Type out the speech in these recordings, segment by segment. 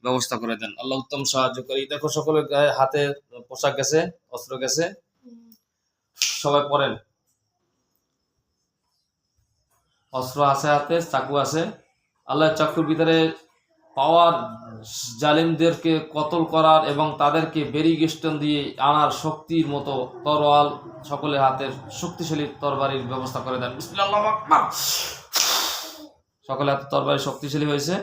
ব্যবস্থা করে দেন। আল্লাহ উত্তম সাহায্য করি। দেখো সকলের গায়ে হাতে পোশাক গেছে, অস্ত্র গেছে, সবাই পড়েন। অস্ত্র আছে হাতে, চাকু আছে। আল্লাহ চাকুর ভিতরে পাওয়ার জালিমদেরকে কতল করার এবং তাদেরকে বেরিগেস্টন দিয়ে আনার শক্তির মতো তরোয়াল সকলের হাতের শক্তিশালী তরবারির ব্যবস্থা করে দেন। বিসমিল্লাহ, আল্লাহু আকবার। সকলের হাতে তরবারি শক্তিশালী হয়েছে।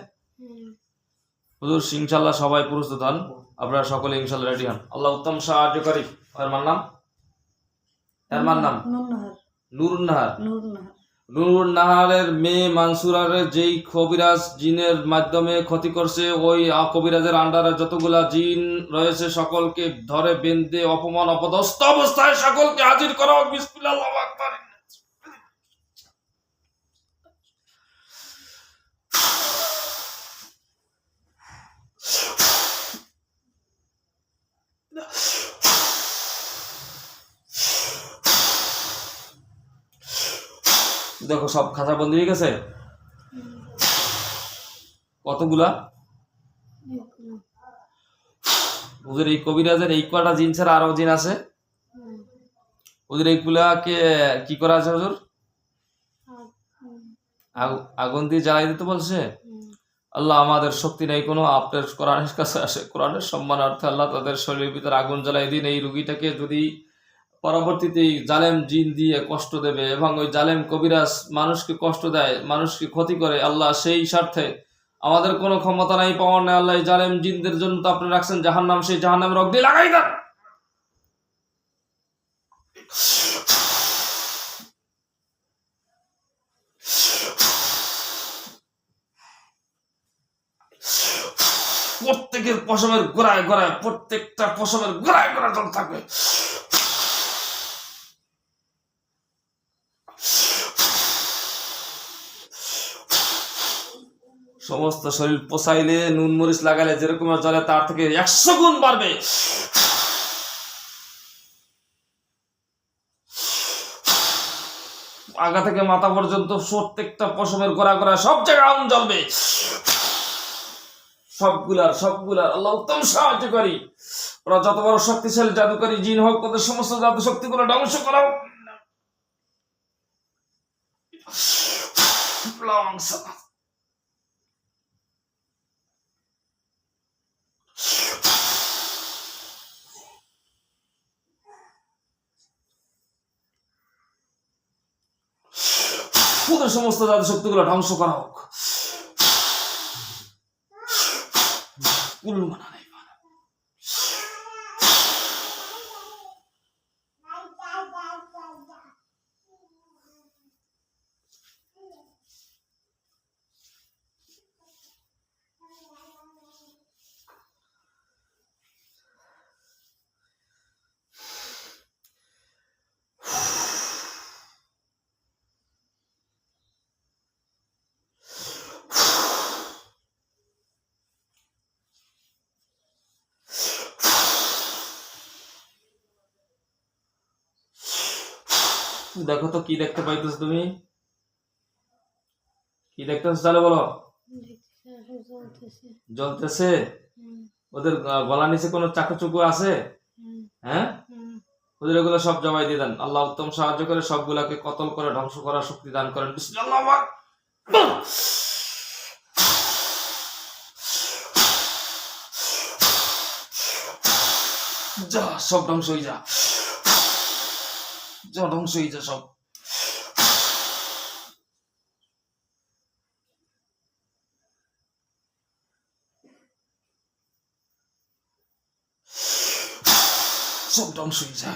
হুজুর ইনশাআল্লাহ সবাই প্রস্তুত হন, আপনারা সকলে ইনশাআল্লাহ রেডি হন। আল্লাহ উত্তম সাহায্যকারী। এর নাম নুরুন নাহার। নুরুন নাহারের মেয়ে মানসুরারের যেই কবিরাজ জিনের মাধ্যমে ক্ষতি করছে, ওই কবিরাজের আন্ডারে যতগুলা জিন রয়েছে সকলকে ধরে বেঁধে অপমান অপদস্থ অবস্থায় সকলকে হাজির করা হোক। বিসমিল্লাহ, আল্লাহু আকবার। দেখো সব খাঁচা বন্দি হয়ে গেছে। কতগুলা? ওদের এই কবিরাজের এই কটা জিন ছাড়া আরো জিন আছে। ওদের এইগুলাকে কি করা আছে হুজুর? আগুন দিয়ে জ্বালাই দিতে বলছে। আল্লাহ আমাদের শক্তি নেই কোনো, আপনার কোরআনের কাছে আসে, কোরআনের সম্মানার্থে আল্লাহ তাদের শরীরের ভিতরে আগুন জ্বালাই দিন। এই রুগীটাকে যদি পরবর্তীতে জালেম জিন দিয়ে কষ্ট দেবে এবং ওই জালেম কবিরাজ মানুষকে কষ্ট দেয়, মানুষকে ক্ষতি করে, আল্লাহ সেই স্বার্থে আমাদের কোনো ক্ষমতা নাই, পাওয়ার নেই। আল্লাহ এই জালেম জিনদের জন্য তো আপনি রাখছেন জাহান্নাম, সেই জাহান্নামের অগ্নি লাগাই দেন। প্রত্যেকের পশমের গোড়ায় গোড়ায়, প্রত্যেকটা পশমের গোড়ায় গোড়ায় জল থাকবে। সমস্ত শরীর পোষাইলে, নুন মরিচ লাগালে যেরকম জ্বলে তার থেকে 100 গুণ বাড়বে। আগা থেকে মাথা পর্যন্ত প্রত্যেকটা পশমের গোড়া গোড়া সব জায়গায় আগুন জ্বলবে। সবগুলার আল্লাহ উত্তম সাহায্যকারী। ওরা যত বড় শক্তিশালী জাদুকারী জিন হোক, ওদের সমস্ত জাদু শক্তিগুলো ধ্বংস করাও। ওদের সমস্ত জাদু শক্তিগুলো ধ্বংস করা হোক। দেখো তো কি দেখতে পাইতেছ তুমি? কি দেখতেছ? তাহলে বলো। জ্বলতেছে। ওদের গলা নিচে কোনো চাকু চুকু আছে? হ্যাঁ, ওদের এগুলো সব জবাই দিয়ে দেন। আল্লাহ উত্তম সাহায্য করে সবগুলাকে কতল করে ধ্বংস করার শক্তি দান করেন। বিসমিল্লাহ, যা সব ধ্বংস হয়ে যা, যা ধ্বংস হয়ে যা সব। সব ধ্বংস হয়ে যা।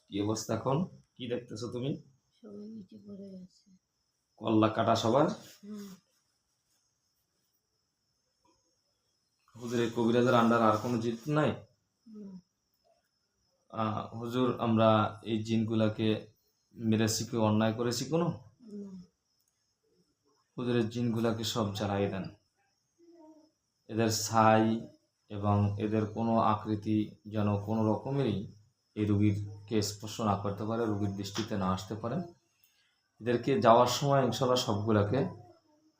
কি অবস্থা এখন? কি দেখতেছো তুমি? কল্লা কাটা সবার। হুজুরের কবিরাজের আন্ডার আর কোনো জিন নাই? হুজুর আমরা এই জিনগুলাকে মেরেছি কি অন্যায় করেছি কোনো? হুজুরের জিনগুলাকে সব জ্বালাই দেন। এদের ছাই এবং এদের কোনো আকৃতি যেন কোনো রকমেরই এই রোগীকে স্পর্শ না করতে পারে, রোগীর দৃষ্টিতে না আসতে পারে। এদেরকে যাওয়ার সময় ইনশাল্লাহ সবগুলাকে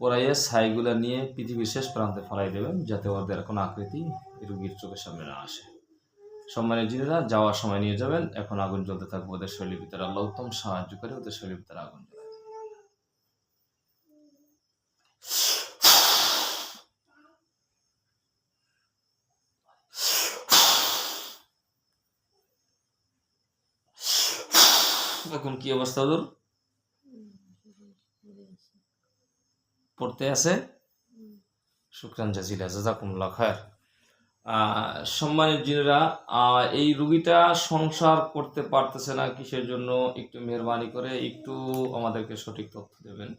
পরাইয়া ছাইগুলা নিয়ে পৃথিবীর শেষ প্রান্তে ফেলাই দেবেন, যাতে ওদের কোনো আকৃতি রুগীর চোখের সামনে না আসে। সম্মানের জিনেরা যাওয়ার সময় নিয়ে যাবেন। এখন আগুন জ্বলতে থাকবে ওদের শরীরের ভিতরে। আল্লাহ উত্তম সাহায্য করে ওদের শরীরের ভিতরে আগুন জ্বলে। এখন কি অবস্থা ওদের? পড়তে আছে। শুকরান জাজিলা, জাযাকুমুল্লাহ খায়র। সম্মানিত জিনেরা, এই রুগীটা সংসার করতে পারতেছে না, কিসের জন্য? একটু মেহরবানি করে একটু আমাদেরকে সঠিক তথ্য দেবেন,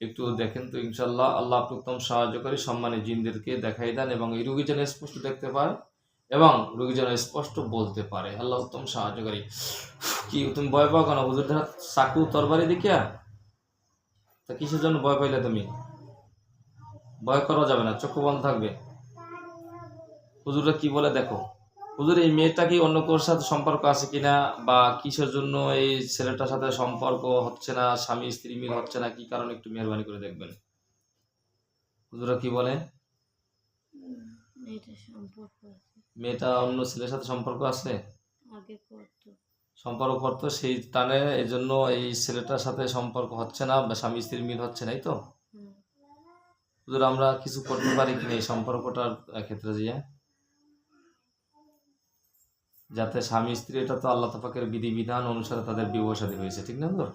একটু দেখেন তো ইনশাল্লাহ। আল্লাহ আপনি উত্তম সাহায্য করে সম্মানিত জিনদেরকে দেখাই দেন এবং এই রুগী যেন স্পষ্ট দেখতে পায় এবং রুগী যেন স্পষ্ট বলতে পারে। আল্লাহ উত্তম সাহায্যকারী। কি তুমি ভয় পাও কেন? হুজুরদের হাত চাকু তরবারি দেখিয়া? তা কিসের জন্য ভয় পাইলে তুমি? ভয় করা যাবে না, চক্ষু বন্ধ থাকবে। হুজুররা কি বলে দেখো। হুজুর, এই মেয়েটা কি অন্য কারোর সাথে সম্পর্ক আছে কিনা, বা কিসের জন্য এই ছেলেটার সাথে সম্পর্ক হচ্ছে না, স্বামী স্ত্রী মিল হচ্ছে না, কি কারণে একটু মেহরবানি করে দেখবেন। হুজুররা কি বলে? মেয়েটা অন্য ছেলের সাথে সম্পর্ক আছে, সম্পর্ক করতো, সেই টানে এই জন্য এই ছেলেটার সাথে সম্পর্ক হচ্ছে না, বা স্বামী স্ত্রীর মিল হচ্ছে না, এই তো। হুজুর, আমরা কিছু করতে পারি কিনা এই সম্পর্কটার ক্ষেত্রে যে, যাতে স্বামী স্ত্রী, এটা তো আল্লাহ পাকের বিধিবিধান অনুসারে তাদের বিবাহ শাদী হয়েছে, ঠিক না হুজুর?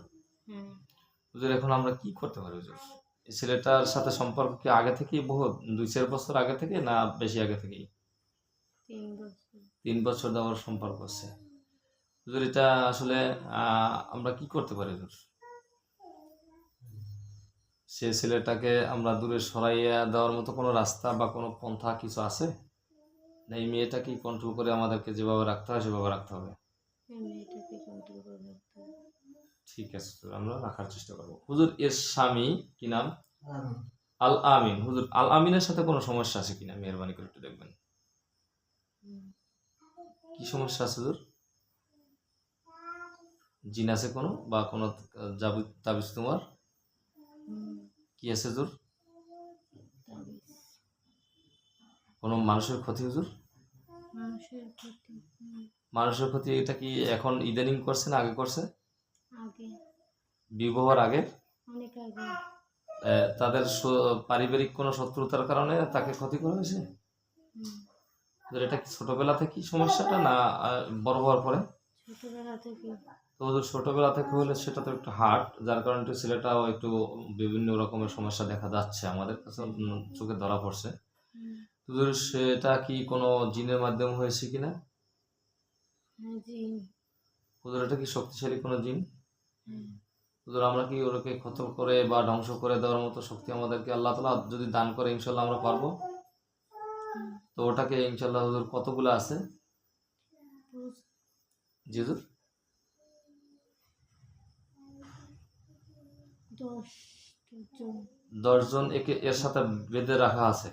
হুজুর, এখন আমরা কি করতে পারি হুজুর? এই ছেলেটার সাথে সম্পর্ক কি আগে থেকেই, বহুত 2-4 বছর আগে থেকে, না বেশি আগে থেকেই? 3 বছর দেওয়ার সম্পর্ক আছে। হুজুর, এটা আসলে আমরা কি করতে পারি হুজুর? সে ছেলেটাকে আমরা দূরে সরাইয়া দেওয়ার মতো কোনো রাস্তা বা কোনো পন্থা কিছু আছে? না এই মেয়েটাকে কন্ট্রোল করে আমাদেরকে যেভাবে রাখতে হয় সেভাবে রাখতে হবে? ঠিক আছে হুজুর, আমরা রাখার চেষ্টা করবো। হুজুর, এর স্বামী কি নাম? আল আমিন। হুজুর, আল আমিনের সাথে কোনো সমস্যা আছে কিনা মেহরবানি করে একটু দেখবেন। কি সমস্যা আছে হুজুর? জিন আছে কোনো, বা কোনো তাবিজ তোমার কি আছে হুজুর? কোনো মানুষের ক্ষতি হুজুর? মানুষের ক্ষতি, এটা কি এখন ইদানিং করছে না আগে করছে? বিবাহের আগে? তাদের পারিবারিক কোনো শত্রুতার কারণে তাকে ক্ষতি করা হয়েছে? এটা কি ছোটবেলা থেকে সমস্যাটা, না বড় হওয়ার পরে? তো ছোটবেলা থেকে হলে সেটা তো একটু হার্ড, যার কারণে একটু ছেলেটাও একটু বিভিন্ন রকমের সমস্যা দেখা যাচ্ছে, আমাদের কাছে চোখে ধরা পড়ছে। হুজুর, সেটা কি কোনো জিনের মাধ্যমে হয়েছে কিনা? হুজুর, এটা কি শক্তিশালী কোনো জিন? হুজুর, আমরা কি ওকে ক্ষত করে বা ধ্বংস করে দেওয়ার মতো শক্তি আমাদেরকে আল্লাহ তাআলা যদি দান করে, ইনশাল্লাহ আমরা পারবো। তো ওটাকে ইনশাল্লাহ হুজুর কতগুলো আছে? জি হুজুর, 10 জন এর সাথে বেঁধে রাখা আছে।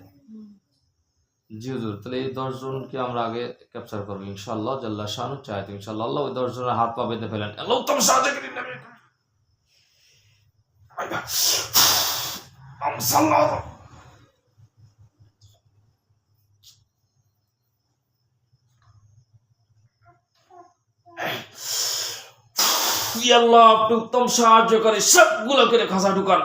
জি হুজুর, তাহলে এই 10 জনকে আমরা আগে ক্যাপচার করবো ইনশাআল্লাহ, জাল্লা শানু চাইতে ইনশাআল্লাহ। আল্লাহ ওই 10 জনের হাত পা বেঁধে ফেলেন। আল্লাহ উত্তম সাহায্য করেন। আল্লাহ আপনি উত্তম সাহায্য করে সবগুলোকে খাসা ঢুকান।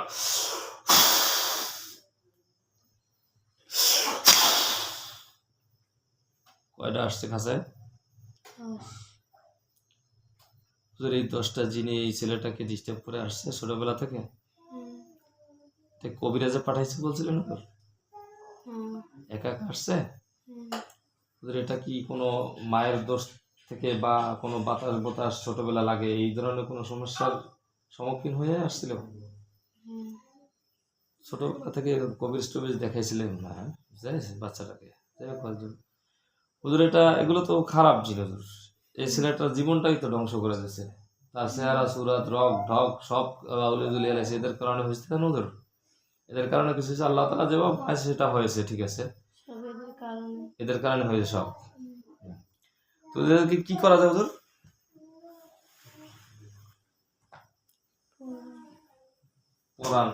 কয়টা আসছে খাসায়? এই 10টা জিনে এই ছেলেটাকে ডিস্টার্ব করে আসছে ছোটবেলা থেকে। কবিরাজে পাঠাইছে বলছিলেন না? একা একা আসছে? এটা কি কোনো মায়ের দোষ থেকে বা কোনো বাতাস বাতাস ছোটবেলা লাগে, এই ধরনের কোনো সমস্যার সম্মুখীন হয়ে আসছিল? ছোটবেলা থেকে কবির টবিজ দেখাইছিলেন না বাচ্চাটাকে? হুজুর, এগুলো তো খারাপ জিনিস হুজুর। এই ছেলেটার জীবনটাই তো ধ্বংস করে দিয়েছে। তার চেহারা সুরাত রক ঢক সব উলিয়ে এলাইছে। এদের কারণে হয়েছে না হুজুর? এদের কারণে কিছু আল্লাহ তাআলা যেভাবে আছে সেটা হয়েছে, ঠিক আছে, এদের কারণে হয়েছে সব। তো এদেরকে কি করা যায় হুজুর? কোরআন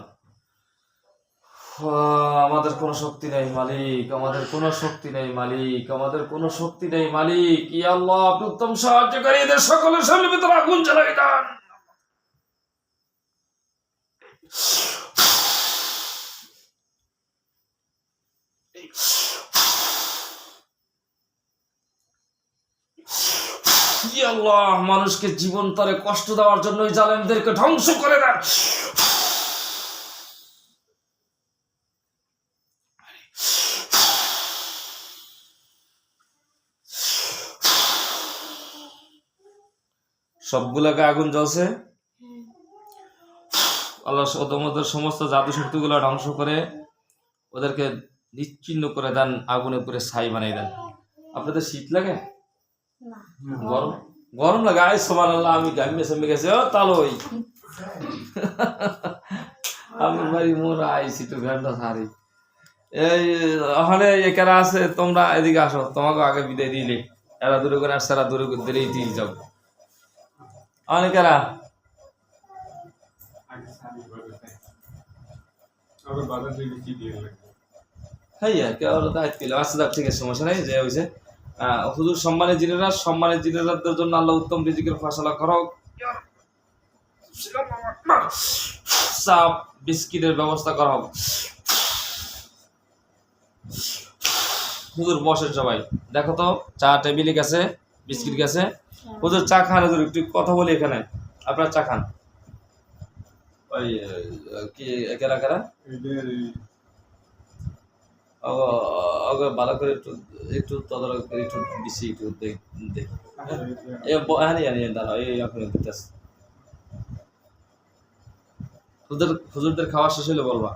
আমাদের কোনো শক্তি নেই মালিক, আমাদের কোনো শক্তি নেই মালিক, আমাদের কোনো শক্তি নেই মালিক। ইয়া আল্লাহ, আপনি উত্তম সাহায্যকারী, এদের সকলের শরীরের ভিতরে আগুন জ্বালাই দেন। ইয়া আল্লাহ, মানুষকে জীবন তরে কষ্ট দেওয়ার জন্য ওই জালেমদেরকে ধ্বংস করে দেন। সবগুলোকে আগুন জ্বলছে। আল্লাহ ওদের সমস্ত জাদু শক্তিগুলো ধ্বংস করে ওদেরকে নিশ্চিহ্ন করে দেন, আগুনে পুরে ছাই বানিয়ে দেন। আপনাদের শীত লাগে? গরম গরম লাগে? আয় সুবহানাল্লাহ, আমি গামিয়ে সেমে গেছে। ও তালই আমি বাড়ি মোরা আইছি তো ঘন্টা সারি। এই ওখানে একারা আছে, তোমরা এদিকে আসো, তোমাকে আগে বিদায় দিলে এরা দূরে করে আসছে, এরা দূরে করে দিলেই দিয়ে যাও। অনেকেরা হ্যাঁ কেউ দায়িত্ব দিল। আচ্ছা যাক, ঠিক আছে, সমস্যা নেই। যে হয়েছে হুজুর, সম্মানের জিনেরাদের জন্য আল্লাহ উত্তম রিজিকের ফয়সালা করো। চা বিস্কিটের ব্যবস্থা করা হোক। হুজুর বসেন সবাই, দেখো তো চা টেবিলে গেছে, বিস্কিট গেছে। হুজুর চা খান, হুজুর একটু কথা বলি এখানে, আপনার চা খান। ওই কি একেরা কেরা ভালো করে একটু একটু তদারক করে একটু বেশি একটু দেখি। দাঁড়াও, এই এখন দিতেছে। হুজুরদের খাওয়া শেষ হলে বলবা,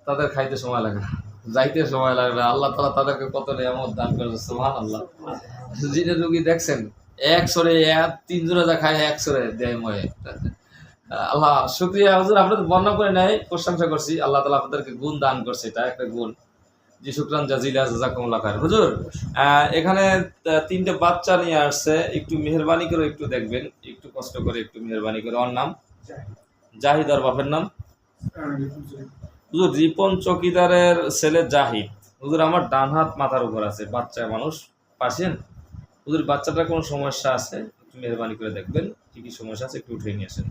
তাদের খাইতে সময় লাগে না, যাইতে সময় লাগবে। আল্লাহ তাআলা তাদেরকে কত নিয়ামত দান করেছে, সুবহানাল্লাহ। জিনের রোগী দেখছেন, এক সরে 3 জোড়া যা খায়, এক সরে দেয় ময়ে। আল্লাহ শুকরিয়া হুজুর, আপনাদের বর্ণনা করে নাই, প্রশংসা করছি। আল্লাহ তাআলা আপনাদেরকে গুণ দান করছে, এটা একটা গুণ। জি শুকরান জাজিলা, জাযাকুমুল্লাহ খায়র। হুজুর এখানে 3টে বাচ্চা নিয়ে আসছে, একটু মেহেরবানি করে একটু দেখবেন, একটু কষ্ট করে, একটু মেহেরবানি করে। ওর নাম জাহিদ, আর বাপের নাম হুজুর রিপন চৌকিদারের ছেলে জাহিদ। হুজুর আমার ডান হাত মাথার উপর আছে, বাচ্চা মানুষ পাশেন। হুজুর বাচ্চাটার কোনো সমস্যা আছে, একটু মেহেরবানি করে দেখবেন, কি কি সমস্যা আছে একটু উঠে নিয়ে আসেন।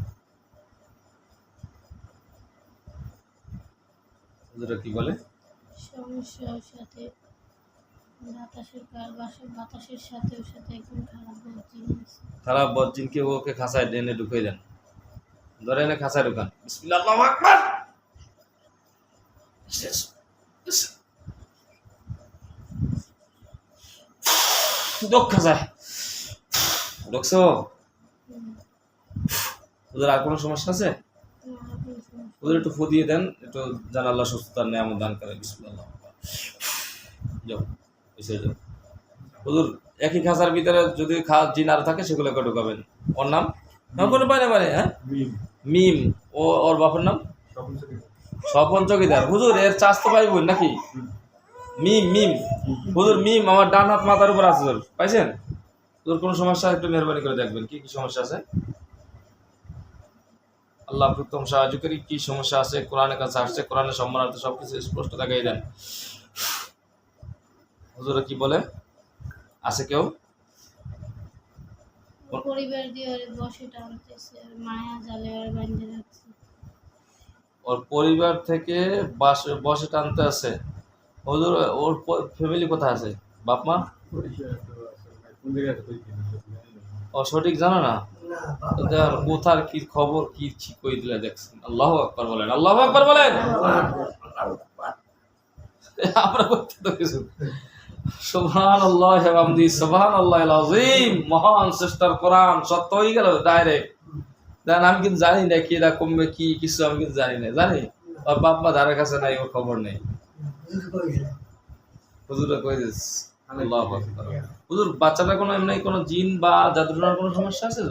হুজুরা কি বলে? সমস্যার সাথে বাতাসের সাথে ওর সাথে একদম খারাপ বজ্জিনকে ওকে খাঁচায় টেনে ঢুকিয়ে দেন, ধরে এনে খাঁচায় ঢুকান। বিসমিল্লাহ, আল্লাহু আকবার। খাঁচায় ঢুকছো? ওদের আর কোনো সমস্যা আছে? ওদের একটু ফু দিয়ে দেন, একটু যেন আল্লাহ সুস্থতার নিয়ামত দান করে। বিসমিল্লাহ, যাও এসে যাও। হুজুর একই খাঁচার ভিতরে যদি জিন আর থাকে, সেগুলোকে ঢুকাবেন। ওর নাম কোনো পায় না মানে, হ্যাঁ মিম। ওর বাপের নাম স্বপন চৌকিদার। হুজুর এর চাস্তো ভাই বোন নাকি? মিম মিম। হুজুর মিম আমার ডান হাত মাথার উপর আছে, হুজুর পাইছেন? হুজুর কোনো সমস্যা একটু মেহরবানি করে দেখবেন, কি কি সমস্যা আছে। আল্লাহ উত্তম সাহায্য করি। কি সমস্যা আছে কোরআনের কাছে আসছে, কোরআনের সম্মানার্থে সবকিছু স্পষ্ট দেখাই দেন। হুজুরা কি বলে? আছে কেউ? পরিবার দিয়ে বসে টানতেছে, মায়া জালে আর বাঁধে রাখছে। ওর পরিবার থেকে বসে টানতে আছে। হুজুর ওর ফ্যামিলি কোথায় আছে? বাপ মা ও সঠিক জানো না? কোথার কি খবর কি ঠিক করে দিলে দেখছেন। আল্লাহু আকবার বলেন, আল্লাহু আকবার বলেন। আমরা করতে তো কিছু। সুবহানাল্লাহ ওয়া বিহামদিহি, সুবহানাল্লাহিল আযীম। মহান শ্রেষ্ঠর কোরআন সত্য হয়ে গেল ডাইরেক্ট। দেন আমি কিন্তু জানি না কি এটা কমবে, কি কিছু আমি কিন্তু জানি না। জানি ওর বাপ মা ধারের কাছে নাই, ওর খবর নেই। হুজুর কই দিস। আল্লাহু আকবার। হুজুর বাচ্চাটা কোনো এমনি কোনো জিন বা জাদুর কোনো সমস্যা আছে?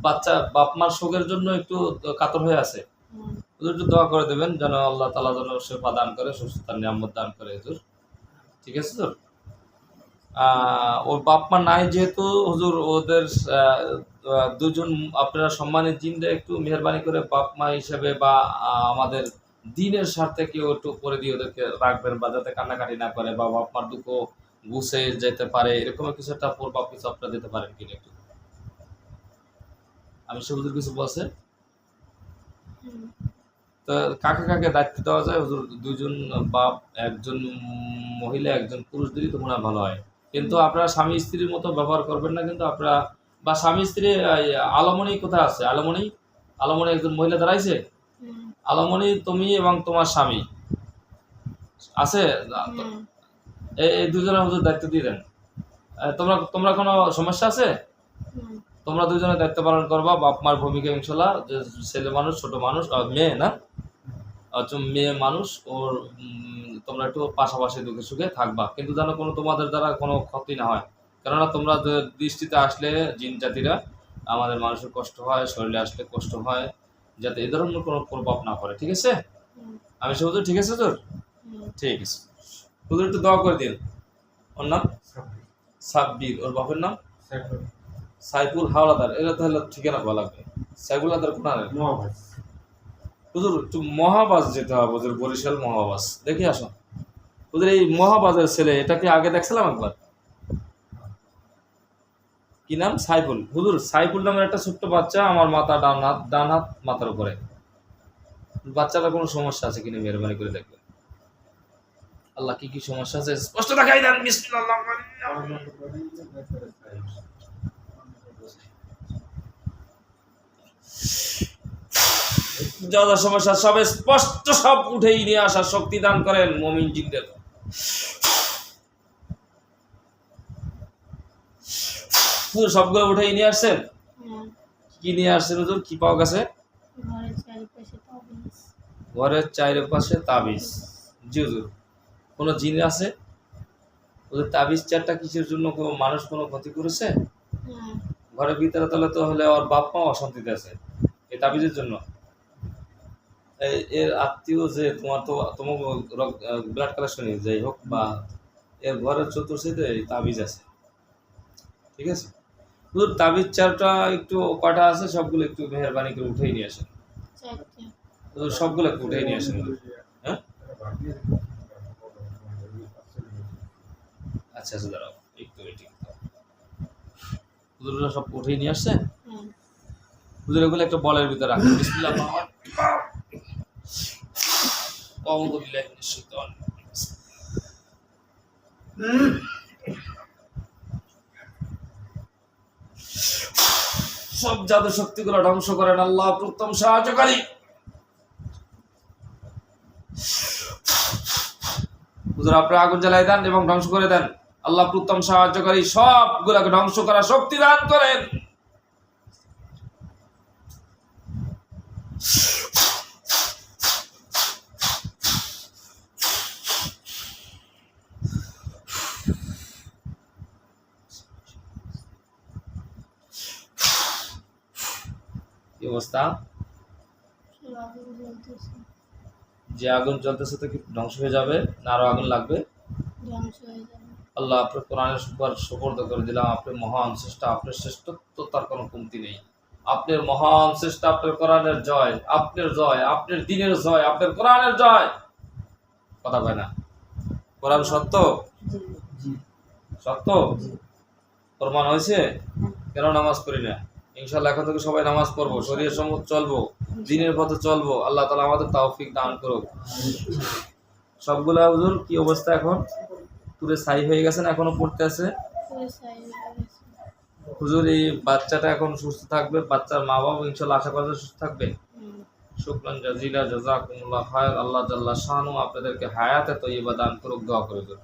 বাচ্চা বাপ মার শোকের জন্য একটু কাতর হয়ে আছে। হুজুর একটু দোয়া করে দেবেন যেন আল্লাহ তাআলা যেন শেফা দান করে, সুস্থতার নিয়ামত দান করে। হুজুর ঠিক আছে হুজুর। ওর বাপ মা নাই যেহেতু হুজুর ওদের দুজন আপনারা সম্মানিত জিনরা একটু মেহরবানি করে বাপ মা হিসেবে বা আমাদের দিনের স্বার্থে কেউ একটু করে দিয়ে ওদেরকে রাখবেন, বা যাতে কান্নাকাটি না করে বা বাপ মার দুঃখ গুছে যেতে পারে, এরকম কিছু একটা প্রভাব কিছু আপনারা দিতে পারেন কিনা একটু। আমি হুজুর কিছু বলছে হুম। তো কাকে কাকে দায়িত্ব দেওয়া যায় হুজুর? দুইজন বাপ, একজন মহিলা, একজন পুরুষ দিলেই তো মনে হয় ভালো হয়। কিন্তু আপনারা স্বামী স্ত্রীর মতো ব্যবহার করবেন না, কিন্তু আপনারা বা স্বামী স্ত্রী আলমনি কোথায় আছে? আলমনি, আলমনি একজন মহিলা দাঁড়াইছে। হুম। আলমনি তুমি এবং তোমার স্বামী আছে, হুম। এই দুজনের হুজুর দায়িত্ব দিয়ে দেন। তোমরা তোমরা কোনো সমস্যা আছে? হুম। তোমরা দুজনে দায়িত্ব পালন করবা, বাপ মার ভূমিকা ইনশাল্লাহ। যে ছেলে মানুষ, ছোট মানুষ, মেয়ে না, মেয়ে মানুষ ওর তোমরা একটু পাশাপাশি দুঃখে সুখে থাকবা, কিন্তু যেন কোনো তোমাদের দ্বারা কোনো ক্ষতি না হয়। কেননা তোমরা দৃষ্টিতে আসলে জিন জাতিরা আমাদের মানুষের কষ্ট হয়, শরীরে আসলে কষ্ট হয়, যাতে এ ধরনের কোনো প্রভাব না পড়ে। ঠিক আছে? হুম। আমি সে হুজুর ঠিক আছে তোর? হুম। ঠিক আছে হুজুর, একটু দোয়া করে দিন। ওর নাম সাব্বির, ওর বাপের নাম সাইফুল হাওলাদার। এটা তাহলে ঠিকানা বলা লাগবে। সাইফুল হাওলাদার কোনারে হুজুর একটু মহাবাজ যেতে হবে হুজুর, বরিশাল মহাবাজ দেখে আসুন হুজুর। এই মহাবাজের ছেলে, এটাকে আগে দেখছিলাম একবার। কি নাম? সাইফুল। হুজুর সাইফুল নামের একটা ছোট্ট বাচ্চা আমার মাথা, ডান হাত মাথার উপরে। বাচ্চাটা কোনো সমস্যা আছে কিনা মেহরবানি করে দেখবেন। আল্লাহ কি কি সমস্যা আছে স্পষ্ট দেখাই দেন। বিসমিল্লাহ। যা যা সমস্যা সব স্পষ্ট, সব উঠেই নিয়ে আসার শক্তি দান করেন মুমিন জিনদের। হুজুর সবগুলো উঠেই নিয়ে আসছেন? হ্যাঁ। কি নিয়ে আসছেন হুজুর? কি পাওয়া গেছে? ঘরের চারিপাশে তাবিজ। ঘরের চারপাশে তাবিজ। জি হুজুর। কোনো জিন আছে? ওদের তাবিজ চারটা কিসের জন্য? কোনো মানুষ কোনো ক্ষতি করেছে? হ্যাঁ। ঘরের ভিতরে তাহলে তো হলে ওর বাপ মা অশান্তিতে আছে এই তাবিজের জন্য। এর আত্মীয় যে তোমার, তো তোমাকে ব্লাড কালেকশন যাই হোক, বা এর ঘরের চতুর্থে এই তাবিজ আছে। ঠিক আছে হুজুর, তাবিজ চারটা একটু কটা আছে সবগুলো একটু মেহরবানি করে উঠেই নিয়ে আসেন। চারটে। হুজুর সবগুলো একটু উঠেই নিয়ে আসেন হুজুর। হ্যাঁ আচ্ছা আচ্ছা, দাঁড়াও একটু ওয়েটিং। হুজুররা সব উঠেই নিয়ে আসছেন? হ্যাঁ। হুজুর এগুলো একটা বলের ভিতরে রাখেন। বিসমিল্লাহ। আউযু বিল্লাহি মিনাশ শাইতানির রাজিম। সব জাদু শক্তিগুলো ধ্বংস করেন আল্লাহ প্রথম সাহায্যকারী। হুজুর আপনি আগুন জ্বালাই দেন এবং ধ্বংস করে দেন। আল্লাহ প্রথম সাহায্যকারী, সবগুলোকে ধ্বংস করার শক্তি দান করেন। কি অবস্থা? সব আগুন জ্বলতেছে। যে আগুন জ্বলতেছে তো কি ধ্বংস হয়ে যাবে না আরো আগুন লাগবে? ধ্বংস হয়ে যাবে। আল্লাহ আপনার কোরআনের উপর সুপর্দ করে দিলাম। আপনি মহান শ্রেষ্ঠ, আপনার শ্রেষ্ঠত্ব তার কোনো কমতি নেই। আপনার মহান শ্রেষ্ঠ, আপনার কোরআনের জয়, আপনার জয়, আপনার দিনের জয়, আপনার কোরআনের জয়। কথা কয় না? কোরআন সত্য, সত্য প্রমাণ হয়েছে। কেন নামাজ পড়ি না? ইনশাআল্লাহ এখন থেকে সবাই নামাজ পড়বো, শরীরের সম্মত চলবো, দিনের পথে চলবো। আল্লাহ তাআলা আমাদের তৌফিক দান করুক। সবগুলা হুজুর কি অবস্থা এখন? পুরো ছাই হয়ে গেছে না এখনো পড়তে আছে? পুরো ছাই হয়ে গেছে। হুজুর এই বাচ্চাটা এখন সুস্থ থাকবে, বাচ্চার মা বাবা ইনশাআল্লাহ আশা করা যায় সুস্থ থাকবে। হুম। শুকরান জাজিলা, জাযাকুমুল্লাহ খায়র। আল্লাহ জাল্লা শানু আপনাদেরকে হায়াতে তয়্যিবা দান করুক। দোয়া করে দিন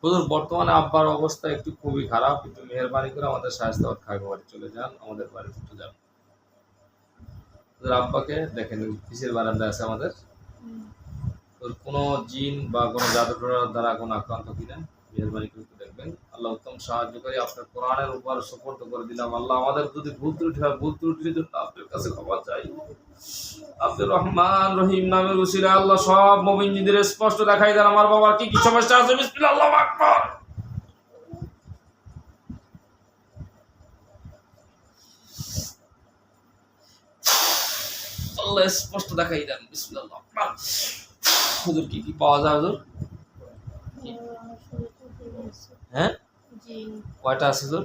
হুজুর। বর্তমানে আব্বার অবস্থা একটু খুবই খারাপ, একটু মেহেরবানি করে আমাদের শায়েস্তাবাদ খাগড়া বাড়ি চলে যান, আমাদের বাড়িতে একটু যান। হুজুর আব্বাকে দেখেন, পিসের বারান্দায় আছে আমাদের। হুম। ওর কোনো জিন বা কোনো জাদুটনার দ্বারা কোনো আক্রান্ত কিনা মেহরবানি করে একটু দেখবেন। আল্লাহ উত্তম সাহায্যকারী, আপনার কোরআনের উপর সুপর্দ করে দিলাম। আল্লাহ আমাদের যদি ভুল ত্রুটি হয়, ভুল ত্রুটির জন্য আপনার কাছে ক্ষমা চাই। আব্দুর রহমান রহিম নামের উসিলায় আল্লাহ সব মুমিনদের স্পষ্ট দেখাই দেন আমার বাবার কি কি সমস্যা আছে। বিসমিল্লাহ, আল্লাহু আকবার। আল্লাহ স্পষ্ট দেখাই দেন। বিসমিল্লাহ। হুজুর কি কি পাওয়া যায় হুজুর? হ্যাঁ, জিন কয়টা আছে হুজুর?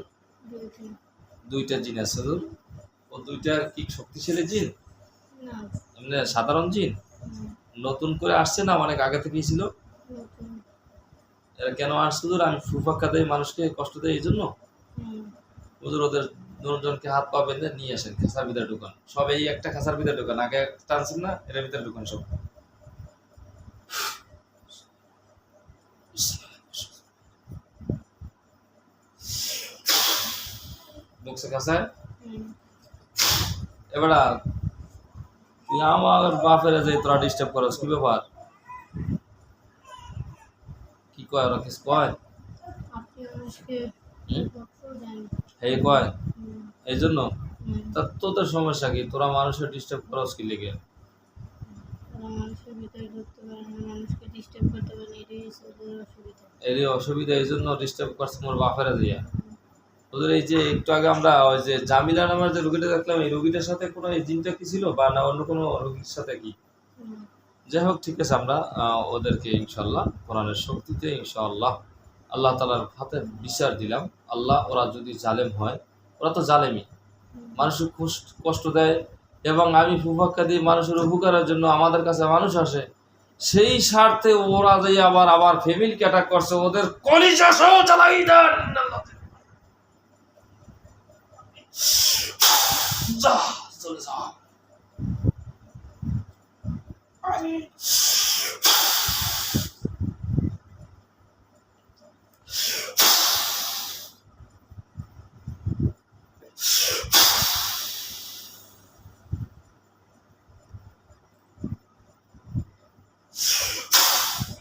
দুইটা। দুইটা জিন আছে হুজুর। ও দুইটা কি শক্তিশালী জিন? না, এমনি সাধারণ জিন? নতুন করে আসছে না অনেক আগে থেকেই ছিল? নতুন। এরা কেন আসছে হুজুর? আমি ফুফাক্কা দেয়, মানুষকে কষ্ট দেয় এই জন্য? হুজুর ওদের দুজনকে হাত পা বেঁধে নিয়ে আসেন, খাঁচার ভিতরে ঢুকান। সব এই একটা খাঁচার ভিতরে ঢুকান, আগে টানছেন না, এর ভিতরে ঢুকান সব। ঢুকছে খাঁচায়। এবার তুই আমার বাপের যে তোরা ডিস্টার্ব করস, কি ব্যাপার? কি কয় ওরা, কিছু কয়? আপনি মানুষকে হুম? কষ্ট দেন। এই কয় হুম, এই জন্য? হুম। তা তোদের সমস্যা কি? তোরা মানুষের ডিস্টার্ব করস কি লেগে? ওরা মানুষের ভিতরে ঢুকতে পারে না, মানুষকে ডিস্টার্ব করতে পারে না, এটাই হচ্ছে ওদের অসুবিধা। এরই অসুবিধা, এই জন্য ডিস্টার্ব করছে মোর বাপেরা দিয়া। ওদের এই যে একটু আগে আমরা ওই যে জামিলা নামের যে রুগীটা দেখলাম, এই রুগীটার সাথে কোনো এই জিনটা কি ছিল, বা না অন্য কোনো রুগীর সাথে কি? হুম, যাই হোক, ঠিক আছে, আমরা ওদেরকে ইনশাল্লাহ কোরআনের শক্তিতে ইনশাআল্লাহ আল্লাহ তাআলার হাতে বিচার দিলাম। আল্লাহ, ওরা যদি জালেম হয়, ওরা তো জালেমই, মানুষের কষ্ট দেয়, এবং আমি ফুফাক্কা দিয়ে মানুষের উপকারের জন্য আমাদের কাছে মানুষ আসে, সেই স্বার্থে ওরা যে আবার আবার ফ্যামিলিকে অ্যাটাক করছে, ওদের কলিজা সহ জ্বালাই দেন। যা, চলে যা।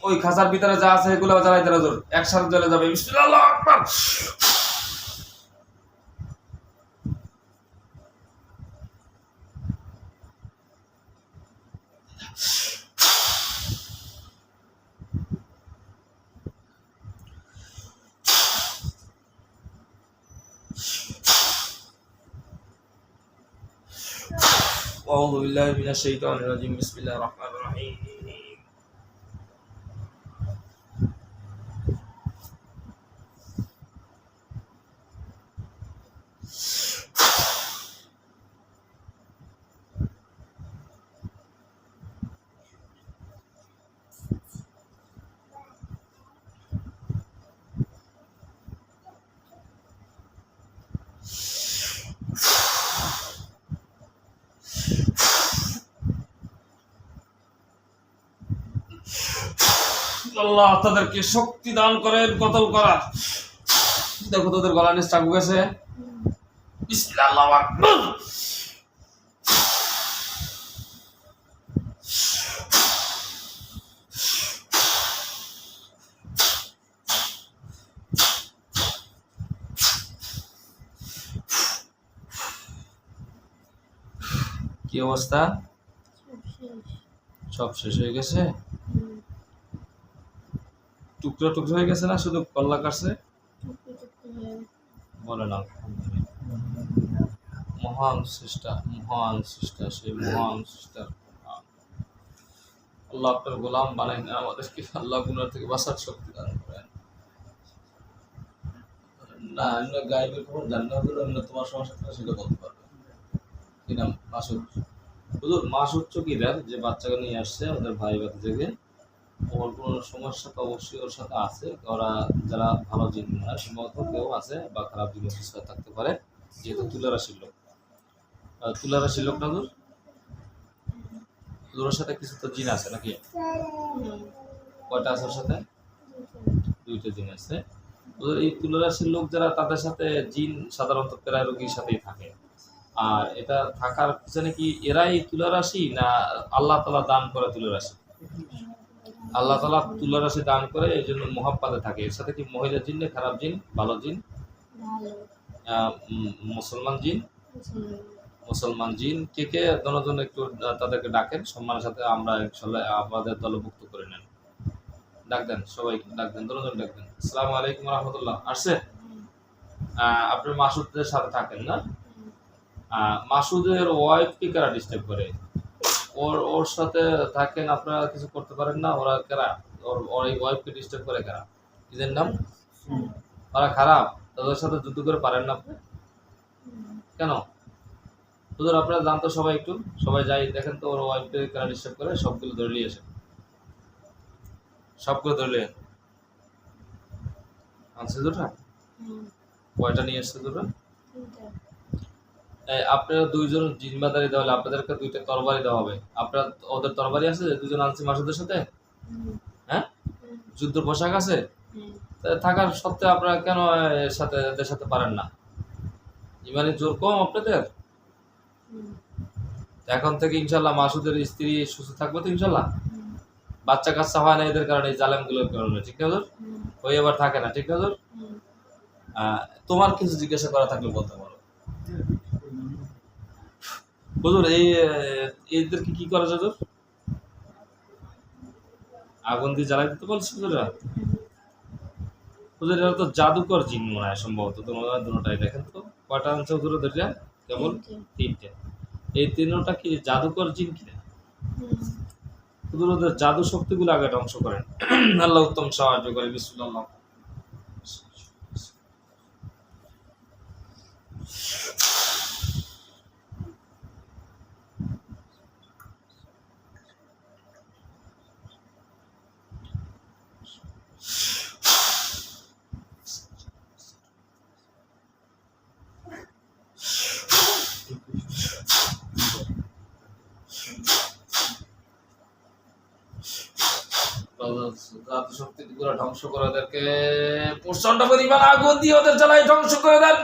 ওই খাঁচার ভিতরে যা আছে এগুলো জ্বালাই দেন হুজুর, একসাথে জ্বলে যাবে। বিসমিল্লাহ, আল্লাহু আকবার। আউযু বিল্লাহি মিনাশ শাইতানির রাজিম। বিসমিল্লাহির রহমানির রহিম। আল্লাহ তাদেরকে শক্তি দান করেন কতল করার। দেখো তোদের গলা নিচ চাকু গেছে। বিসমিল্লাহ, আল্লাহু আকবার। কি অবস্থা? সব শেষ। সব শেষ হয়ে গেছে? হুম, টুকরো টুকরো হয়ে গেছে না শুধু কল্লা কাটছে? টুকরো টুকরো হয়ে বলে না, মহান সৃষ্টা, মহান সৃষ্টা, সেই মহান সৃষ্টার আল্লাহ আপনার গোলাম বানাই না আমাদেরকে, আল্লাহ গুনার থেকে বাঁচার শক্তি দান করেন। না, আমরা গায়েবের খবর জানি না হুজুর, আমরা তোমার সমস্যা থাকলে সেটা বলতে পারবো। কি নাম? মাসুদ। হুজুর, মাসুদ চকিদার যে বাচ্চাকে নিয়ে আসছে ওদের ভাই ভাতিজাকে, ওর কোনো সমস্যা তো অবশ্যই ওর সাথে আছে। ওরা যারা ভালো জিন নয়, সম্ভবত কেউ আছে বা খারাপ জিনিস থাকতে পারে, যেহেতু তুলা রাশির লোক। তুলা রাশির লোক না হুজুর? ওর সাথে কিছু তো জিন আছে নাকি? কয়টা আছে ওর সাথে? দুইটা জিন আছে। ওদের এই তুলা রাশির লোক যারা, তাদের সাথে জিন সাধারণত প্রায় রোগীর সাথেই থাকে। আর এটা থাকার পিছনে কি এরাই তুলা রাশি, না আল্লাহ তাআলা দান করে তুলা রাশি? আল্লাহ তাআলা তুলা রাশি দান করে, এই জন্য মুহাব্বতে থাকে। এর সাথে কি মহিলা জিন না খারাপ জিন, ভালো জিন? ভালো। মুসলমান জিন? মুসলমান। মুসলমান জিন কে কে দনজন একটু তাদেরকে ডাকেন সম্মানের সাথে, আমরা ইনশাআল্লাহ আমাদের দলভুক্ত করে নেন। ডাক দেন, সবাইকে ডাক দেন, দনজন ডাক দেন। আসসালামু আলাইকুম ওয়া রাহমাতুল্লাহ। আসছে? আপনি মাসুদের সাথে থাকেন না? মাসুদের ওয়াইফ কে কারা ডিস্টার্ব করে? ওর ওর সাথে থাকেন, আপনারা কিছু করতে পারেন না? ওরা কারা? ওর এই ওয়াইফকে ডিস্টার্ব করে কারা? এদের নাম? ওরা খারাপ, তাদের সাথে যুদ্ধ করে পারেন না আপনি? কেন? হুজুর আপনারা জানতো সবাই, একটু সবাই যাই দেখেন তো ওর ওয়াইফকে কারা ডিস্টার্ব করে, সবগুলো ধরে নিয়ে আসেন, সবগুলো ধরে নিয়ে আনছে দুটা। কয়টা নিয়ে আসছে দুটো? আপনারা দুইজন জিম্মাদারি দেওয়া হলে আপনাদেরকে দুইটা তরবারি দেওয়া হবে। আপনার ওদের তরবারি আছে যে দুজন আনছে মাসুদের সাথে? হ্যাঁ, যুদ্ধ পোশাক আছে? থাকার সত্ত্বেও আপনারা কেন এর সাথে এদের সাথে পারেন না? ইমানের জোর কম আপনাদের? এখন থেকে ইনশাল্লাহ মাসুদের স্ত্রী সুস্থ থাকবে তো ইনশাল্লাহ? বাচ্চা কাচ্চা হয় না এদের কারণে, এই জালেমগুলোর কারণে, ঠিক না হুজুর? ওই আবার থাকে না, ঠিক না হুজুর? তোমার কিছু জিজ্ঞাসা করা থাকলে বলতে পারো হুজুর। এই এদেরকে কি করা যায় হুজুর? আগুন দিয়ে জ্বালাই দিতে বলছি হুজুরা? হুজুর এরা তো জাদুকর জিন মনে হয় সম্ভবত, তোমার দুটাই দেখেন তো কয়টা আনছে হুজুর ওদেরটা? কেবল তিনটে। এই তিনটা কি জাদুকর জিন কিনা? হুজুর ওদের জাদু শক্তিগুলো আগে ধ্বংস করেন। আল্লাহ উত্তম সাহায্য করে। বিসমিল্লাহ। জাদু শক্তিগুলো ধ্বংস করে ওদেরকে প্রচন্ড পরিমাণ আগুন দিয়ে ওদের জ্বালায় ধ্বংস করে দেন।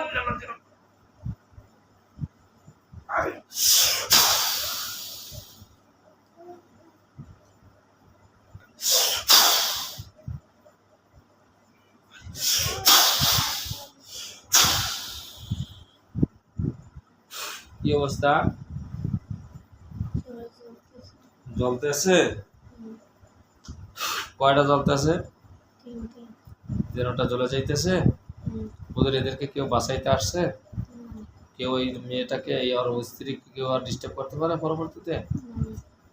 কি অবস্থা? জ্বলতেছে? কয়টা জ্বলতেছে? তিনটা জ্বলে যাইতেছে। ওদের এদেরকে কেউ বাঁচাইতে আসছে? কেউ এই মেয়েটাকে, এই ওর স্ত্রীকে কেউ আর ডিস্টার্ব করতে পারে পরবর্তীতে?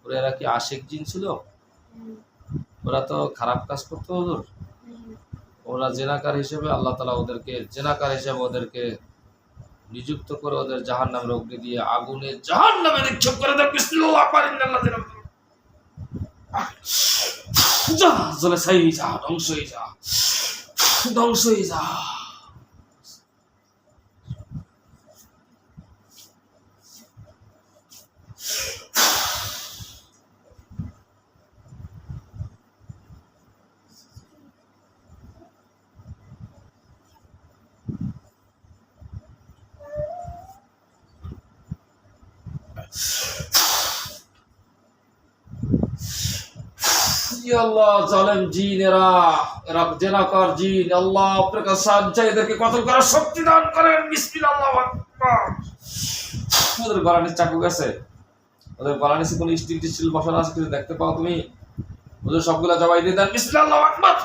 ওরা এরা কি আশিক জিন ছিল? ওরা তো খারাপ কাজ করতো ওদের। ওরা জেনাকার হিসেবে আল্লাহ তাআলা ওদেরকে জেনাকার হিসেবে ওদেরকে নিযুক্ত করে ওদের জাহান্নামের অগ্নি দিয়ে আগুনে জাহান্নামে নিক্ষেপ করে দেন। বিসমিল্লাহ যা জ্বলে ছাই যা, ধ্বংস হয়ে যা, ধ্বংস হয়ে যা। আল্লাহ জালেম জিন, এরা এরা জেনাকার জিন, আল্লাহ আপনার কাছে সাহায্য, এদেরকে কতল করার শক্তি দান করেন। বিসমিল্লাহ আল্লাহু আকবার। ওদের গলানির চাকু গেছে, ওদের গলানিতে কোনো স্টিল টিস্টিল বসানো আছে কিছু দেখতে পাও তুমি? ওদের সবগুলা জবাই দিয়ে দেন। বিসমিল্লাহ আল্লাহু আকবার।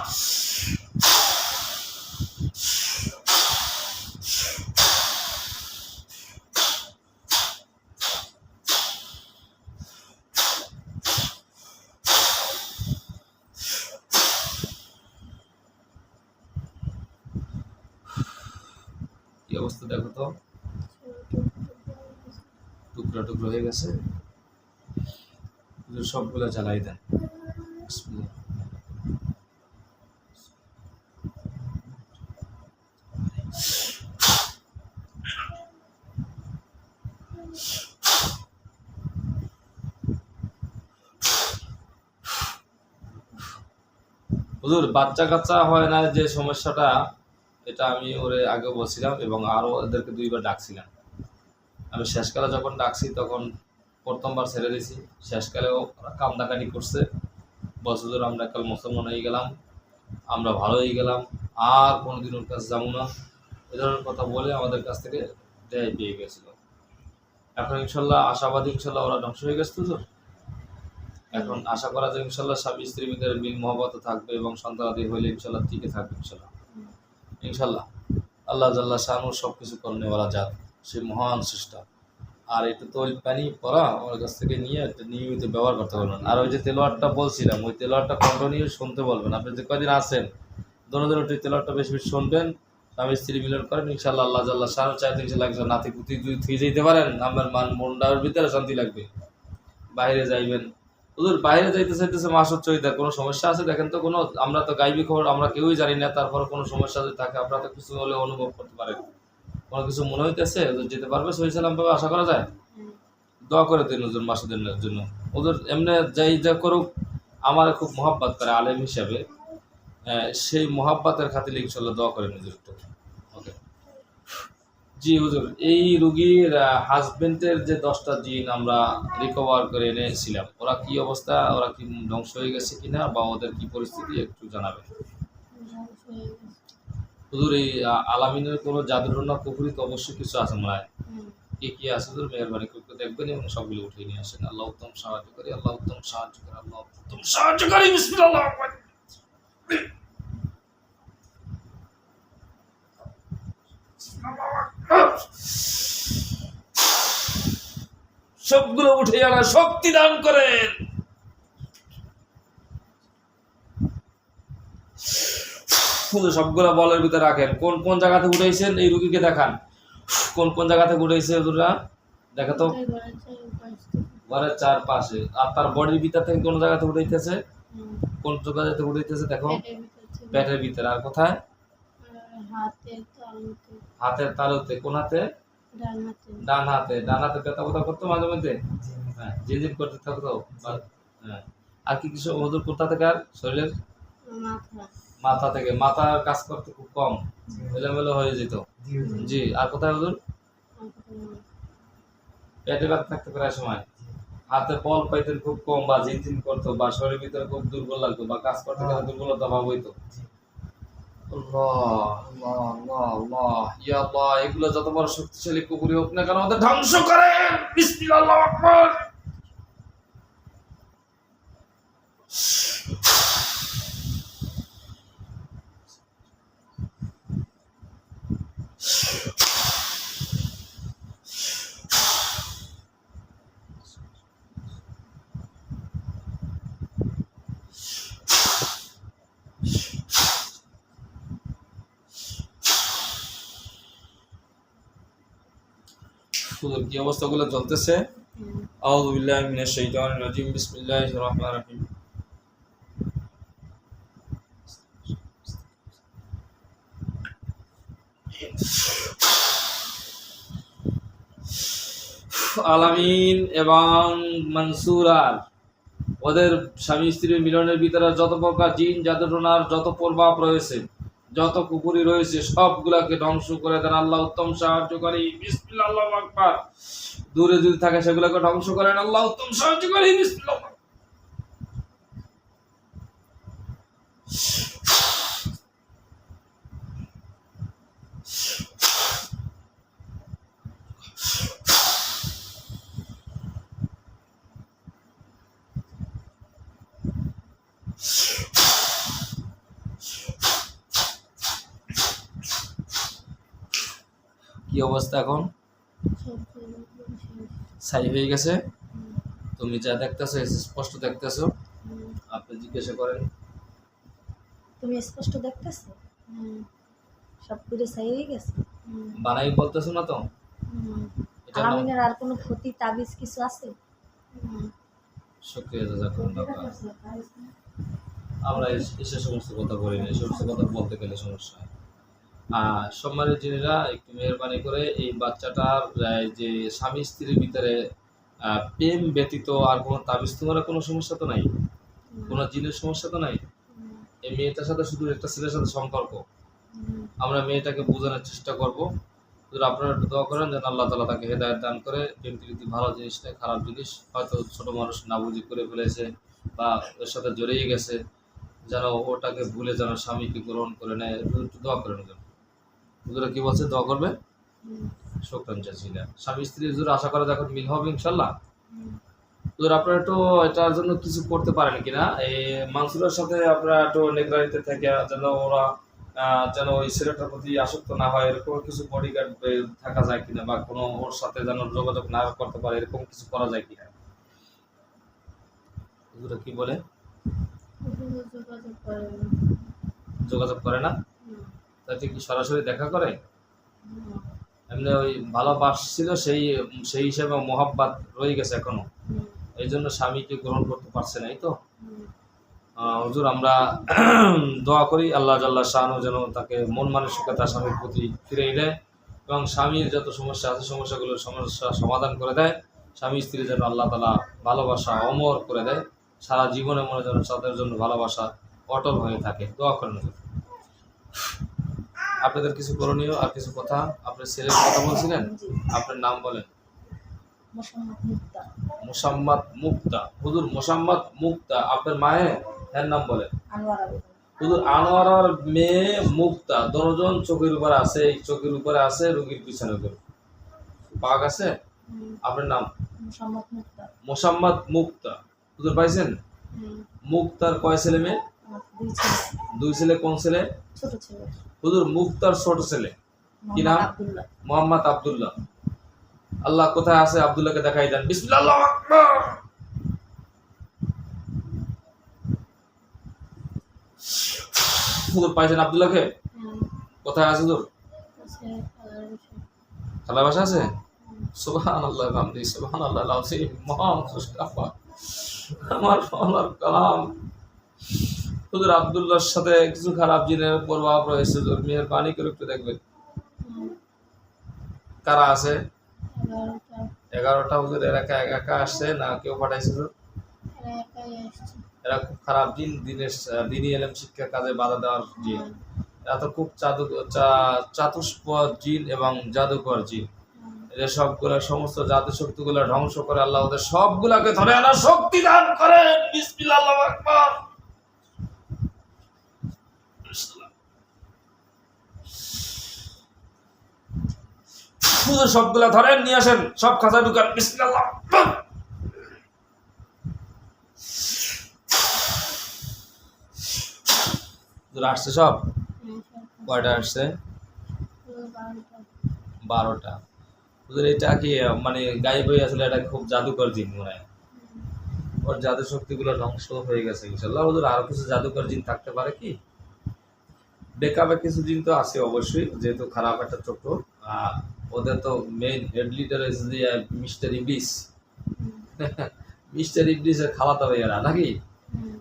কি অবস্থা দেখো তো, টুকরা টুকরো হয়ে গেছে। সবগুলা জ্বালাই দেন। বিসমিল্লাহ। হুজুর বাচ্চা কাচ্চা হয় না যে সমস্যাটা, এটা আমি ওরে আগে বলছিলাম এবং আরো এদেরকে দুইবার ডাকছিলাম। আমি শেষকালে যখন ডাকছি তখন প্রথমবার ছেড়ে দিয়েছি, শেষকালেও কান্দাকাটি করছে, বলছে হুজুর আমরা কাল মুসলমান হয়ে গেলাম, আমরা ভালো হয়ে গেলাম, আর কোনোদিন ওর কাছে যাবো না, এ ধরনের কথা বলে আমাদের কাছ থেকে দেয় পেয়ে গেছিল। এখন ইনশাল্লাহ আশাবাদী, ইনশাল্লাহ ওরা ধ্বংস হয়ে গেছে হুজুর। এখন আশা করা যায় ইনশাল্লাহ স্বামী স্ত্রীর ভিতরে মিল মহব্বত থাকবে এবং সন্তানাদি হইলে ইনশাল্লাহ টিকে থাকবে ইনশাল্লাহ। ইনশাল্লাহ আল্লাহ জাল্লা শানুর সবকিছু করনেওয়ালা জাত, সে মহান সৃষ্টা। আর একটু তৈল পানি পরা ওর কাছ থেকে নিয়ে একটা নিয়মিত ব্যবহার করতে বলবেন। আর ওই যে তেলোয়ারটা বলছিলাম, ওই তেলোয়ারটা কন্টিনিউ শুনতে বলবেন। আপনি যে কদিন আছেন দোনোজন ওই তেলোয়ারটা বেশি বেশি শুনবেন, স্বামী স্ত্রী মিলন করেন, ইনশাল্লাহ আল্লাহ জাল্লাহ সাড়ে 4-3 লাগছে নাতি পুতি যদি থুয়ে যেতে পারেন আমার মনটার ভিতরে শান্তি লাগবে। বাইরে যাইবেন, ওদের বাইরে যাইতে চাইতেছে মাসুদ চৈতার কোনো সমস্যা আছে দেখেন তো? কোনো, আমরা তো গাইবি খবর আমরা কেউই জানি না, তারপরে কোনো সমস্যা যদি থাকে আপনারা তো কিছু হলে অনুভব করতে পারেন, কোনো কিছু মনে হইতেছে ওদের যেতে পারবে সহি সালাম পাবে আশা করা যায়? দোয়া করে দিন ওজন মাসুদের জন্য। ওদের এমনি যাই যা করুক আমার খুব মহাব্বত করে আলেম হিসাবে, সেই মহাব্বতের খাতিরে ইনশাল্লাহ দোয়া করেন হুজুর একটু। ওকে জি হুজুর, এই রুগীর হাজবেন্ডের যে 10টা জিন আমরা রিকভার করে এনেছিলাম, ওরা কি অবস্থা, ওরা কি ধ্বংস হয়ে গেছে কিনা বা ওদের কি পরিস্থিতি একটু জানাবেন ধ্বংস হয়ে গেছে। হুজুর। এই আলামিনের কোনো জাদুটনা পুকুরি তো অবশ্যই কিছু আছে মনে হয়, কি কি আছে হুজুর মেহরবানি করে দেখবেন এবং সবগুলো উঠিয়ে নিয়ে আসেন। আল্লাহ উত্তম সাহায্য করি, আল্লাহ উত্তম সাহায্য করে, আল্লাহ উত্তম সাহায্য করি। বিসমিল্লাহ সবগুলো উঠে আনা শক্তি দান করেন। সবগুলো বলের ভিতরে রাখেন। কোন কোন জায়গা থেকে উঠেছেন এই রুগীকে দেখান, কোন কোন জায়গা থেকে উঠেছে হুজুররা দেখা তো। ঘরের চারপাশে আর তার বডির ভিতর থেকে কোন জায়গা থেকে উঠাইতেছে, কোন জায়গা থেকে উঠাইতেছে দেখো? পেটের ভিতরে। আর কোথায়? হাতের তালুতে। কোন হাতে? ডান হাতে। ডান হাতে ব্যথা ব্যথা করতো মাঝে মধ্যে? হ্যাঁ, ঝিনঝিন করতে থাকতো। হ্যাঁ, আর কি কিছু হুজুর কোথা থেকে? আর শরীরের মাথা থেকে। মাথার কাজ করতে খুব কম, এলোমেলো হয়ে যেত। জি, আর কোথায় হুজুর? পেটে ব্যথা থাকতে প্রায় সময়। হাতে বল পাইতেন খুব কম বা ঝিনঝিন করতো বা শরীরের ভিতরে খুব দুর্বল লাগতো বা কাজ করতে গেলে দুর্বলতা ভাব হইতো। আল্লাহ আল্লাহ আল্লাহ আল্লাহ ইয়া আল্লাহ, এগুলো যত বড় শক্তিশালী কুকুরি হোক না কেন ওদের ধ্বংস করেন। বিসমিল্লাহ, আল্লাহু আকবার। কি অবস্থাগুলো চলতেছে? আউযু বিল্লাহি মিনাশ শাইতানির রাজিম, বিসমিল্লাহির রহমানির রহিম। আলামিন এবং মনসুরার ওদের স্বামী স্ত্রীর মিলনের ভিতরে যত প্রকার জিন জাদুটনার যত প্রভাব রয়েছে, যত কুকুরি রয়েছে সবগুলাকে ধ্বংস করে দেন। আল্লাহ উত্তম সাহায্য করি। বিসমিল্লাহ, আল্লাহু আকবার। দূরে যদি থাকে সেগুলোকে ধ্বংস করেন। আল্লাহ উত্তম সাহায্য করি। বিসমিল্লাহ। কি অবস্থা এখন? ছাই হয়ে গেছে। তুমি যা দেখতেছো স্পষ্ট দেখতেছো? আপনি জিজ্ঞাসা করেন। তুমি স্পষ্ট দেখতেছো? সব পুরো ছাই হয়ে গেছে। বানাই বলতেছো না তো? এটা নাম আলামিনের আর কোনো ক্ষতি তাবিজ কিছু আছে? শুকরিয়া জাযাকুমুল্লাহ। আমরা এসে সমস্ত কথা বলি না, এই সমস্ত কথা বলতে গেলে সমস্যা হয়। সম্মানিত জিনেরা একটু মেহরবানি করে এই বাচ্চাটার যে স্বামী স্ত্রীর ভিতরে প্রেম ব্যতীত আর কোনো তাবিজ তোমার কোনো সমস্যা তো নাই, কোনো জিনের সমস্যা তো নাই। এই মেয়েটার সাথে শুধু একটা ছেলের সাথে সম্পর্ক। আমরা মেয়েটাকে বোঝানোর চেষ্টা করবো। আপনারা একটু দোয়া করেন যেন আল্লাহ তাআলা তাকে হেদায়েত দান করে। প্রেম প্রীতি ভালো জিনিস নয়, খারাপ জিনিস। হয়তো ছোট মানুষ না বুঝি করে ফেলেছে বা ওর সাথে জড়িয়ে গেছে, যেন ওটাকে ভুলে যেন স্বামীকে গ্রহণ করে নেয়। একটু দোয়া করেন। হুজুরা কি বলছে? দোয়া করবে। শুকরান জাযিলা। স্বামী স্ত্রী হুজুর আশা করা এখন মিল হবে ইনশাআল্লাহ। হুজুর আপনারা একটু এটার জন্য কিছু করতে পারেন কিনা? এই মানসুরের সাথে আপনারা একটু নিগরানিতে থেকে যেন ওরা যেন ওই ছেলেটার প্রতি আসক্ত না হয়, এরকম কিছু বডিগার্ড থাকা যায় কিনা, বা কোনো ওর সাথে যেন যোগাযোগ না করতে পারে, এরকম কিছু করা যায় কিনা? হুজুরা কি বলে? হুজুর যোগাযোগ করে না। যোগাযোগ করে না? না, তাতে কি সরাসরি দেখা করে? না, এমনি ওই ভালোবাসছিল সেই সেই হিসেবে মোহাব্বত রয়ে গেছে এখনো, হুম, এই জন্য স্বামীকে গ্রহণ করতে পারছে না, এই তো? হুম, হুজুর আমরা দোয়া করি আল্লাহ জাল্লা শানু যেন তাকে মন মানসিকতা স্বামীর প্রতি ফিরিয়ে দেয়, এবং স্বামীর যত সমস্যা আছে সমস্যাগুলোর সমস্যা সমাধান করে দেয়। স্বামী স্ত্রী যেন আল্লাহ তালা ভালোবাসা অমর করে দেয়, সারা জীবনে মনে যেন তাদের জন্য ভালোবাসা অটল হয়ে থাকে। দোয়া করেন হুজুর। আপনাদের কিছু করণীয় আর কিছু কথা, আপনার ছেলের কথা বলছিলেন, জি, আপনার নাম বলেন। মোসাম্মদ মুক্তা, মোসাম্মদ মুক্তা। হুজুর মোসাম্মদ মুক্তা, আপনার মায়ের এর নাম বলেন। আনোয়ারা বেগম, হুজুর আনোয়ারার মেয়ে মুক্তা, দশজন চোখের উপরে আছে, এই চোখের উপরে আছে, রুগীর পিছনে উপরে বাঘ আছে। হুম, আপনার নাম? মোসাম্মদ মুক্তা, মোসাম্মদ মুক্তা। হুজুর পাইছেন? হুম, মুক্তার কয় ছেলে মেয়ে? আমার দুই ছেলে, দুই ছেলে। কোন ছেলে? ছোট ছেলে হুজুর মুক্তার ছোট ছেলে কি মোহাম্মদ নাম? আব্দুল্লাহ। মোহাম্মদ আব্দুল্লাহ। আল্লাহ কোথায় আছে? আব্দুল্লাহকে দেখাই দেন। বিসমিল্লাহ, আল্লাহু আকবার। হুজুর পাইছেন আব্দুল্লাহকে? হুম, কোথায় আছে হুজুর? আছে, খালার বসে। খালা বাসা আছে? হুম, সুবহানাল্লাহ, বিহামদি, সুবহানাল্লাহ আল-আযীম, মহান সুষ্টাপা আমার আল্লাহর কালাম। হুজুর আব্দুল্লাহর সাথে কিছু খারাপ জিনের প্রভাব রয়েছে, হুজুর মেহেরবানি করে একটু দেখবেন। হুম, কারা আছে? 11টা। 11টা। হুজুর এরা একা আসছে না কেউ পাঠাইছে হুজুর? এরা একাই আসছে। এরা খুব খারাপ জিন, দিনের দিনী এলেম শিক্ষার কাজে বাধা দেওয়ার জিন। হুম, এরা তো খুব চাতুষ্পদ জিন এবং জাদুকর জিন। হুম, এদের সবগুলা সমস্ত জাতি শক্তিগুলো ধ্বংস করে আল্লাহ ওদের সবগুলাকে ধরে আনার শক্তি দান করেন। বিসমিল্লাহ, আল্লাহু আকবার। হুজুর সবগুলা ধরেন, নিয়ে আসেন, সব খাঁচা ঢুকান। বিসমিল্লাহ, আল্লাহু আকবার। হুজুর আসছে সব? হুম, সব কয়টা আসছে? পুরো 12টা। 12টা। হুজুর এটা কি মানে গায়েব হয়ে আসলে এটা খুব জাদুকর জিন মনে হয়, ওর জাদু শক্তিগুলো ধ্বংস হয়ে গেছে ইনশাল্লাহ। হুজুর আরো কিছু জাদুকর জিন থাকতে পারে কি? বেকাবে কিছু জিন তো আছে অবশ্যই, যেহেতু খারাপ একটা চক্র। আহ, ওদের তো মেইন হেড লিডার হচ্ছে যে মিস্টার ইবলিস। হুম, মিস্টার ইবলিসের খালাতো ভাইয়েরা নাকি হুম,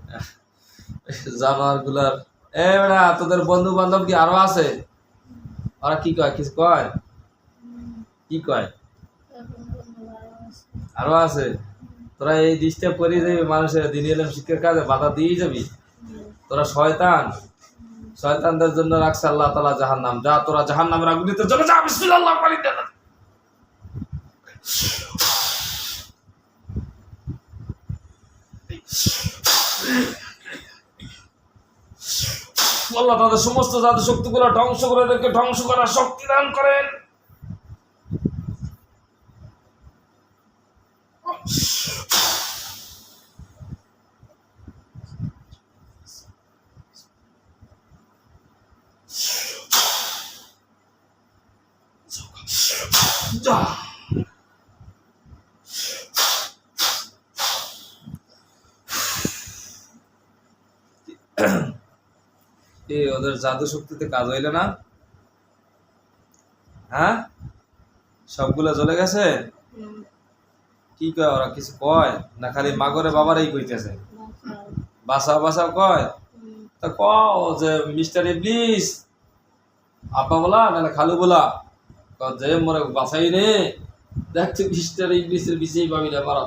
জানোয়ার গুলার। এ বেটা, তোদের বন্ধু বান্ধব কি আরো আছে? ওরা কি কয়, কিছু কয়? হুম, কি কয়? এখন বন্ধু আরো আছে। আরো আছে? তোরা এই ডিস্টার্ব করিয়ে যাবি মানুষের দিন এলাম শিক্ষার কাজে বাধা দিয়ে যাবি? হুম, তোরা শয়তান। হুম, শয়তানদের জন্য রাখছে আল্লাহ তাআলা জাহান্নাম। যা তোরা জাহান্নামের আগুনে চলে যা। বিসমিল্লাহ, আল্লাহু আকবার। আল্লাহ তাদের সমস্ত জাদু শক্তিগুলো ধ্বংস করে, এদেরকে ধ্বংস করার শক্তি দান করেন। যা। ওদের জাদু শক্তিতে কাজ হইলে না? হ্যাঁ, সবগুলা চলে গেছে। হুম, কি কয় ওরা, কিছু কয় না খালি মাগরে বাবারাই কইতেছে? বাঁচাও। বাসাও বাসাও কয়। হুম, তা কও যে মিস্টার ইবলিস, আব্বা বলা নাহলে খালু বলা, কও যে মোরে বাসাই রে, দেখছি মিস্টার ইবলিসের বিশেই পাবি না মারা।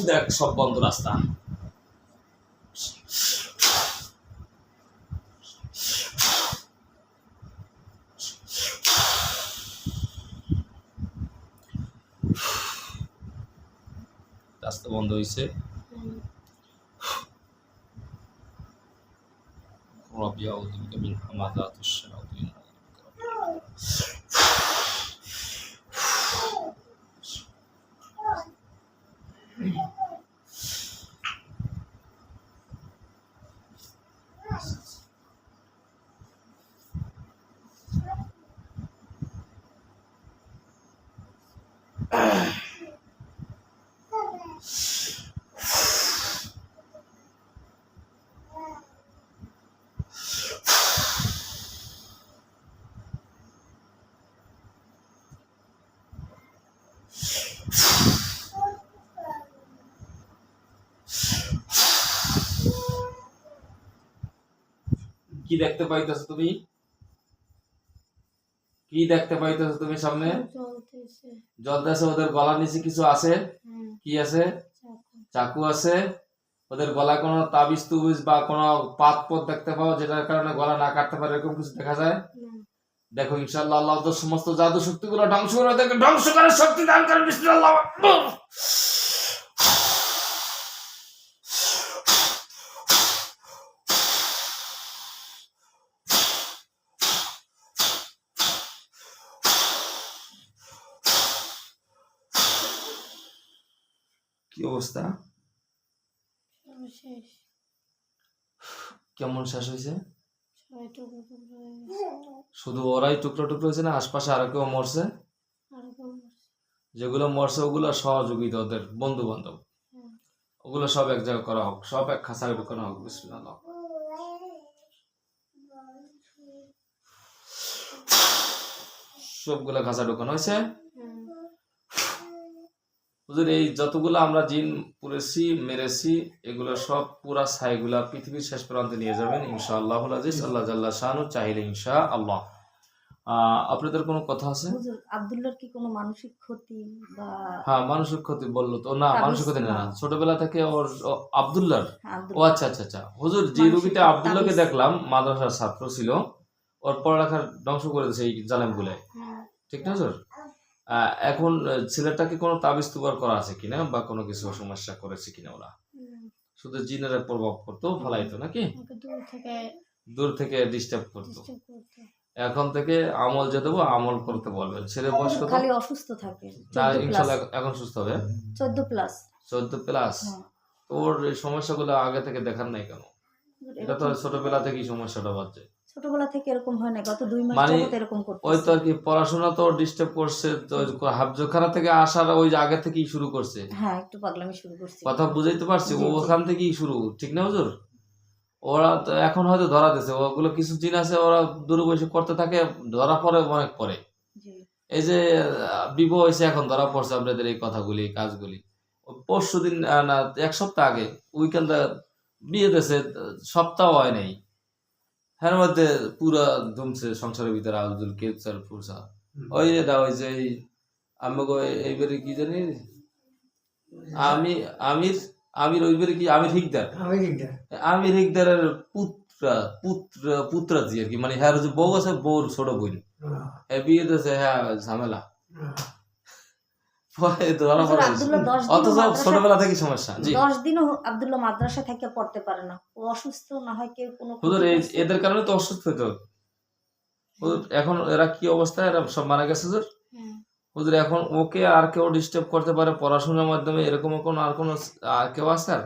দেখ সব বন্ধ রাস্তা। রাস্তা বন্ধ হয়েছে। হুম, ربي أعوذ بك من همزات الشياطين. কি দেখতে পাইতেছো তুমি? কি দেখতে পাইতেছো তুমি সামনে? চলতেছে। জ্বলতেছে। ওদের গলার নিচে কিছু আছে? হ্যাঁ, কি আছে? চাকু। চাকু আছে। ওদের গলায় কোনো তাবিজ তুবিজ বা কোনো পাত পথ দেখতে পাও যেটার কারণে গলা না কাটতে পারে, এরকম কিছু দেখা যায়? না। দেখো ইনশাআল্লাহ আল্লাহ ওদের সমস্ত জাদু শক্তিগুলো ধ্বংস করে, ওদেরকে ধ্বংস করার শক্তি দান করেন। বিসমিল্লাহ। কি অবস্থা? সব শেষ। কেমন শেষ হয়েছে? সবাই টুকরো টুকরো হয়ে গেছে। শুধু ওরাই টুকরো টুকরো হয়েছে না আশপাশে আরো কেউ মরছে? আরো কম করছে। যেগুলো মরছে ওগুলো সহযোগিতা, ওদের বন্ধু বান্ধব, হ্যাঁ। ওগুলো সব এক জায়গায় করা হোক, সব এক খাঁচায় ঢুকানো হোক। বিসমিল্লাহ। সবগুলা খাঁচা ঢুকানো হয়েছে। হ্যাঁ। হুজুর এই যতগুলো আমরা জিন পুরেছি মেরেছি এগুলো সব পুরা ছাইগুলা পৃথিবীর শেষ প্রান্তে নিয়ে যাবেন ইনশাআল্লাহুল আজিজ, আল্লাহ জাল্লা শানু চাইলে ইনশাআল্লাহ। আপনাদের কোনো কথা আছে? হুজুর আব্দুল্লাহর কি কোনো মানসিক ক্ষতি বা? হ্যাঁ, মানসিক ক্ষতি বললো তো না, তাবিজ মানসিক ক্ষতি না, না। ছোটবেলা থেকে ওর আব্দুল্লাহর। হ্যাঁ, ও আব্দুল্লাহ আচ্ছা আচ্ছা আচ্ছা। হুজুর যে মানসিক রুগীটা আব্দুল্লাহকে তাবিজ। দেখলাম মাদ্রাসার ছাত্র ছিল, ওর পড়ালেখার ধ্বংস করে দিয়েছে এই জালেম গুলায়, হ্যাঁ। ঠিক না হুজুর? এখন ছেলেটাকে কোনো তাবিজ তুবার করা আছে কিনা বা কোনো কিছু সমস্যা করেছে কিনা ওরা? শুধু জিনের প্রভাব করতো, ফলাইতো নাকি? ওকে দূর থেকে ডিস্টার্ব করতো। ডিস্টার্ব করতো। এখন থেকে আমল যে দেবো আমল করতে বলবেন। ছেলে বয়স কত? খালি অসুস্থ থাকে। না 14 প্লাস। ইনশাল্লাহ এখন সুস্থ হবে। 14 প্লাস। 14 প্লাস। হ্যাঁ। ওর এই সমস্যাগুলো আগে থেকে দেখার নাই কেন? এটা তো ছোটবেলা থেকেই সমস্যাটা বাজছে। ছোটবেলা থেকে এরকম হয় না, গত 2 মাস মানে যাবত এরকম করতেছে। ওই তো আর কি পড়াশোনা তো ডিস্টার্ব করছে, তো হাফজোখানা থেকে আসার ওই যে আগে থেকেই শুরু করছে। হ্যাঁ, একটু পাগলামি শুরু করছে। কথা বুঝাইতে পারছি? জি, জি। ওখান থেকেই শুরু, ঠিক না হুজুর? ওরা তো এখন হয়তো ধরা দিছে, ওগুলো কিছু জিন আছে ওরা দূরে বসে করতে থাকে, ধরা পড়ে অনেক পরে। জি। এই যে বিবাহ হয়েছে এখন ধরা পড়ছে আপনাদের এই কথাগুলি কাজগুলি। পরশু দিন না 1 সপ্তাহ আগে উইকেন্ডে বিয়ে দিয়েছে, সপ্তাহ হয় নাই, এর মধ্যে পুরা ধুমছে সংসারের ভিতরে আব্দুল কেপচার ফুরসা। ওই এটা ওই যে আমাকে এইবারে কি জানি আমি আমির আমির ওইবারে কি আমির হিকদার, আমির হিকদারের পুত্রাজি আর কি, মানে হ্যাঁ যে বউ আছে বউর ছোট বোন, হ্যাঁ বিয়ে দিয়েছে, হ্যাঁ ঝামেলা। পরে ধরা হুজুর পড়ে আব্দুল্লাহ 10 দিনও অথচ মাদ্রাসা ছোটবেলা থেকে সমস্যা। জি 10 দিনও আব্দুল্লাহ মাদ্রাসা থেকে পড়তে পারে না। ও অসুস্থ না হয় কেউ কোনো হুজুর ক্ষতি এই করছে। এদের কারণে তো অসুস্থ হইতো। হুজুর এখন এরা কি অবস্থা, এরা সব মারা গেছে হুজুর। হ্যাঁ। হুজুর এখন ওকে আর কেউ ডিস্টার্ব করতে পারে পড়াশোনার মাধ্যমে, এরকম কোনো আর কোনো আর কেউ আছে? আর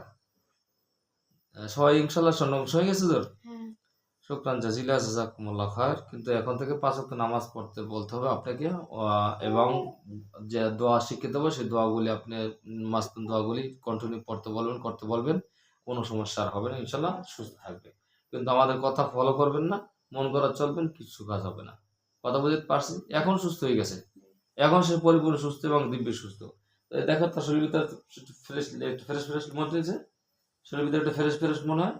সবাই ইনশাল্লাহ সন্ন্যাস হয়ে গেছে হুজুর। হ্যাঁ। শুকরান জাজিলা জাযাকুমুল্লাহ খায়র। কিন্তু এখন থেকে 5 ওয়াক্ত নামাজ পড়তে বলতে হবে আপনাকে, এবং যে দোয়া শিখে দেবো সেই দোয়াগুলি আপনি মাস্তুন দোয়াগুলি কন্টিনিউ পড়তে বলবেন, করতে বলবেন। কোনো সমস্যা আর হবে না, ইনশাল্লাহ সুস্থ থাকবে। কিন্তু আমাদের কথা ফলো করবেন না, মন করা চলবেন, কিছু কাজ হবে না। কথা বুঝতে পারছি? এখন সুস্থ হয়ে গেছে, এখন সে পরিপূর্ণ সুস্থ এবং দিব্য সুস্থ। তো দেখো তার শরীর ভিতরে ফ্রেশ ফ্রেশ ফ্রেশ মনে হয়েছে, শরীরের ভিতরে একটা ফ্রেশ ফ্রেশ মনে হয়,